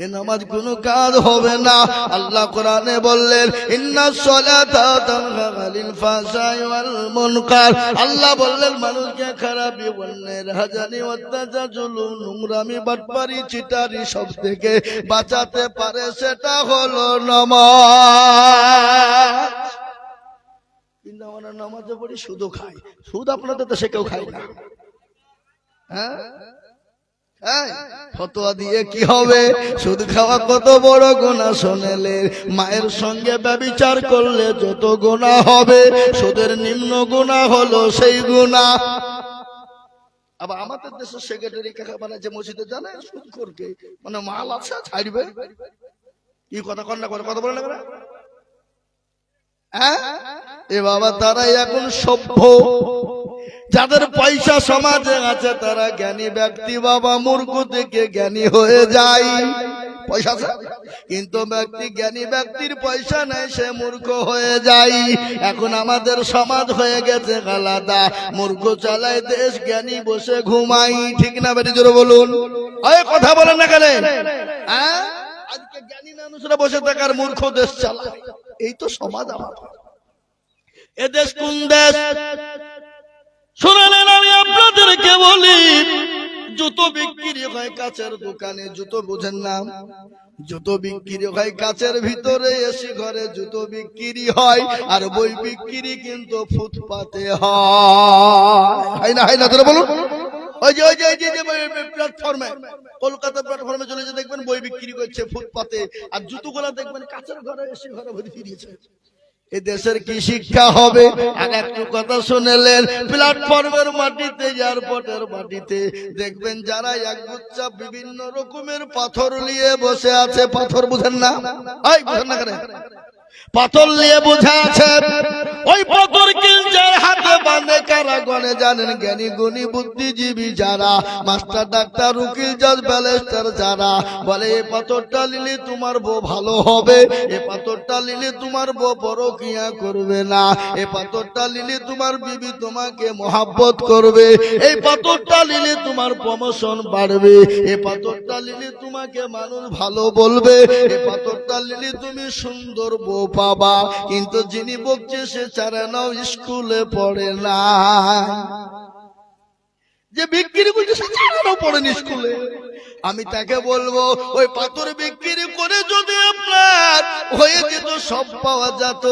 এই নামাজ কোনো কাজ হবে না। আল্লাহ কোরআনে বললেন, ইন্নাস সালাতা তানহা আনিল ফাহশাই ওয়াল মুনকার। আল্লাহ বললেন, মানুষকে খারাপি, অন্যায়, রাহাজানি, অত্যাচার, জুলুম, নোংরামি, বাটপারি, চিটারি সব থেকে বাঁচাতে পারে, সেটা হলো নামাজ। কিন্তু আমরা নামাজে পড়ি, শুধু খাই। সুদ আপনাদের দেশে কেউ খায় না? হ্যাঁ, ফতোয়া দিয়ে কি হবে? সুদ খাওয়া কত বড় গুনাহ শোনেলেন। মায়ের সঙ্গে ব্যভিচার করলে যত গুনাহ হবে, সুদের নিম্ন গুনাহ হলো সেই গুনাহ। আবার আমাদের দেশে সেক্রেটারি কাকা বানাচ্ছে মসজিদে, জানে সুদ করকে মানে মাল আছে ছাড়বে। কি কথা কন্যা করে কথা বলে না? এ বাবা, তারাই এখন সভ্য। যাদের পয়সা সমাজে আছে তারা জ্ঞানী ব্যক্তি বাবা, মূর্খ থেকে জ্ঞানী হয়ে যায়। পয়সা আছে কিন্তু ব্যক্তি, জ্ঞানী ব্যক্তির পয়সা নাই, সে মূর্খ হয়ে যায়। এখন আমাদের সমাজ হয়ে গেছে আলাদা, মূর্খ চালায় দেশ, জ্ঞানী বসে ঘুমাই। ঠিক না বেটি? জোরে বলুন। কথা বলেন না কেন? আজকে জ্ঞানী মানুষরা বসে থাকার, মূর্খ দেশ চালায়। এই তো সমাজ আমাদের। এ দেশ কোন দেশ? শুনলেন, আমি আপনাদেরকে বলি, জুতো বিক্রি হয় কাচের দোকানে, জুতো বুঝেন না? জুতো বিক্রি হয় কাচের ভিতরে, এসি ঘরে জুতো বিক্রি হয়, আর বই বিক্রি কিন্তু ফুটপাতে হয় না? হয় না? তোরা বলুন। ওই যে প্ল্যাটফর্মে, কলকাতা প্ল্যাটফর্মে চলে যে দেখবেন বই বিক্রি করছে ফুটপাতে, আর জুতোগুলা দেখবেন কাচের ঘরে, এসি ঘরে ভরে দিয়েছে। এ দেশের কি শিক্ষা হবে? আর একটু কথা শুনেলেন, প্ল্যাটফর্মের মাটিতে, এয়ারপোর্টের মাটিতে দেখবেন যারা একগুচ্ছা বিভিন্ন রকমের পাথর নিয়ে বসে আছে। পাথর বুঝেন না? বুঝেন না কেন? পাথর নিয়ে বোঝা আছে। ওই পাথর যার হাতে বাঁধে কারা গনে জানেন? জ্ঞানী গুণী বুদ্ধিজীবী যারা, মাস্টার, ডাক্তার, উকিল, জজ, ব্যারিস্টার যারা বলে, এই পাথরটা নিলে তোমার বউ ভালো হবে, এ পাথরটা নিলে তোমার বউ পরকিয়া করবে না, এ পাথরটা নিলে তোমার বিবি তোমাকে মহাব্বত করবে, এই পাথরটা নিলে তোমার প্রমোশন বাড়বে, এ পাথরটা নিলে তোমাকে মানুষ ভালো বলবে, এ পাথরটা নিলে তুমি সুন্দর বউ পাবা। কিন্তু যিনি বকছে সে চারা নাও স্কুলে পড়ে না, যে বিক্রি করছে সে চারা নাও পড়েনি স্কুলে। আমি তাকে বলবো, ওই পাথর বিক্রি করে যদি আপনার হয়ে যেত সব পাওয়া যেত,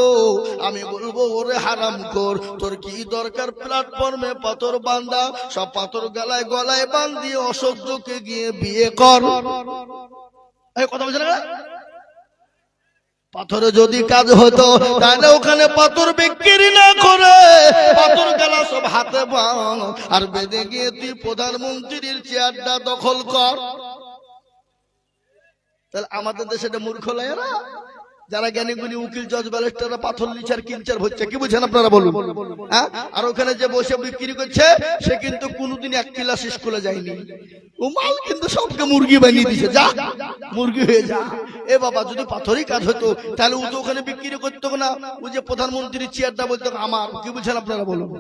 আমি বলবো, ওরে হারামখোর, তোর কি দরকার প্ল্যাটফর্মে পাথর বাঁধা? সব পাথর গলায় গলায় বাঁধিয়ে অসহ্যকে গিয়ে বিয়ে কর। কথা বলছে না? পাথরে যদি কাজ হতো তাহলে ওখানে পাথর বিক্রি না করে পাথর গেলা সব হাতে বাঁধ, আর বেঁধে গিয়ে তুই প্রধানমন্ত্রীর চেয়ারটা দখল কর। তাহলে আমাদের দেশে এটা মূর্খ লয়েরা, যারা জ্ঞানী গুণী উকিল জজ ব্যারিস্টাররা পাথর লিচার কিনচার হচ্ছে, কি বুঝেন আপনারা বলুন? হ্যাঁ, আর ওখানে যে বসে বিক্রি করছে সে কিন্তু কোনোদিন এক ক্লাস স্কুলে যায়নি, ও মাল কিন্তু সবকে মুরগি বানিয়ে দিছে, যা মুরগি হয়ে যা। এ বাবা, যদি পাথরই কাজ হতো তাহলে ও তো ওখানে বিক্রি করতো না, ও যে প্রধানমন্ত্রীর চেয়ারটা বলতো আমার, কি বুঝেন আপনারা বলুন?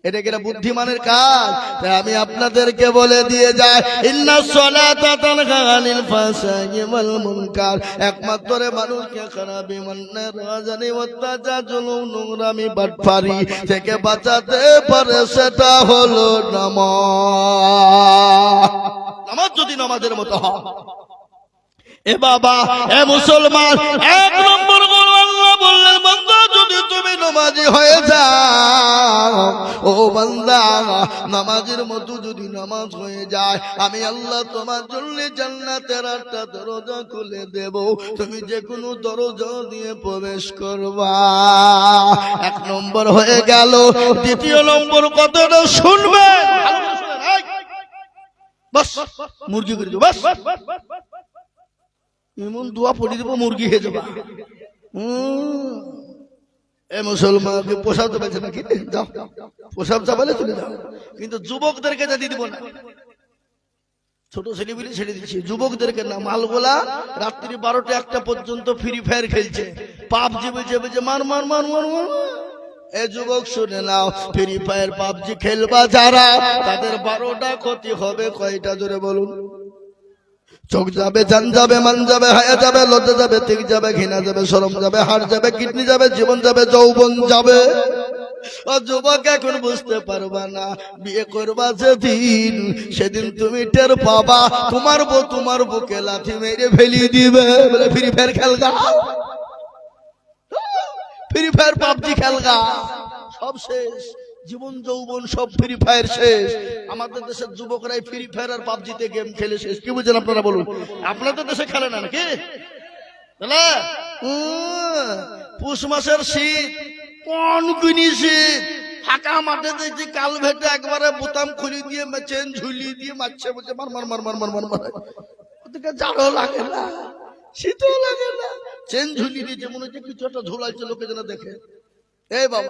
এটা কি বুদ্ধিমানের কাজ? তাই আমি আপনাদেরকে বলে দিয়ে যাই, ইন্নাস সালাতা তানহা আনিল ফাহশাই ওয়াল মুনকার, একমাত্র মানুষকে খারাপ বেঈমানের রাজানি অত্যাচার নোংরামি বাটপারি থেকে বাঁচাতে পারে সেটা হলো নামাজ। নামাজ যদি নামাজের মতো হয়, এ বাবা, এ মুসলমান, এক নম্বর গুণ আল্লাহ বললেন, বান্দা যদি তুমি নামাজি হয়ে যাও, ও বান্দা নামাজের মতো যদি নামাজ হয়ে যায়, আমি আল্লাহ তোমার জন্য জান্নাতের 8টা দরজা খুলে দেব, তুমি যে কোনো দরজা দিয়ে প্রবেশ করবা। এক নম্বর হয়ে গেল। দ্বিতীয় নম্বর কথাটা শুনবেন, বাস মুরগি করে দেবো, বাস এমন দোয়া পড়ে দেবো মুরগি হয়ে যাবা। এ মুসলমানকে পোশাক চাপাইছে নাকি? যাও পোশাক চাপালে চলে যাও, কিন্তু যুবকদেরকে যেতে দিব না। ছোট ছেলে বলে ছেড়ে দিচ্ছি, যুবকদেরকে না। মালগোলা রাত্রি 12টা 1টা পর্যন্ত ফ্রি ফায়ার খেলছে, পাবজি বেজে বেজে মার মার মার মার মার। এ যুবক শুনে নাও, ফ্রি ফায়ার পাবজি খেলবা যারা, তাদের 12টা ক্ষতি হবে। কয়টা জোরে বলুন? চোখ যাবে, জান যাবে, মান যাবে, হায়া যাবে, লজ্জা যাবে, তিক যাবে, ঘৃণা যাবে, শরম যাবে, হাড় যাবে, কিডনি যাবে, জীবন যাবে, যৌবন যাবে। ও যুবক, এখন বুঝতে পারবা না, বিয়ে করবা যেদিন, সেদিন তুমি টের পাবা তোমার বউ তোমার বুকে লাথি মেরে ফেলি দিবে। বলে ফ্রি ফায়ার খেলগা, ফ্রি ফায়ার পাবজি খেলগা, সব শেষ, জীবন যৌবন সব ফ্রি ফায়ার শেষ। আমাদের দেশের যুবকরাই ফ্রি ফায়ার আর পাবজিতে গেম খেলে শেষ, কি বুঝেন আপনারা বলুন? আপনাদের দেশে খেলে না নাকি? পুষ মাসের শীত, কনকুনি শীত, ফাঁকা মাঠে দেখছি কাল ভেটে একবারে বোতাম খুলি দিয়ে চেন ঝুলিয়ে দিয়ে মারছে, বলছে মার মার মার মার মার মার মার। ওদিকে জাড়ও লাগে না, শীতও লাগে না, চেন ঝুলিয়ে দিয়েছে, মনে হচ্ছে কিছু একটা ঝুলাইছে, লোকে যেন দেখে। এই বাবা,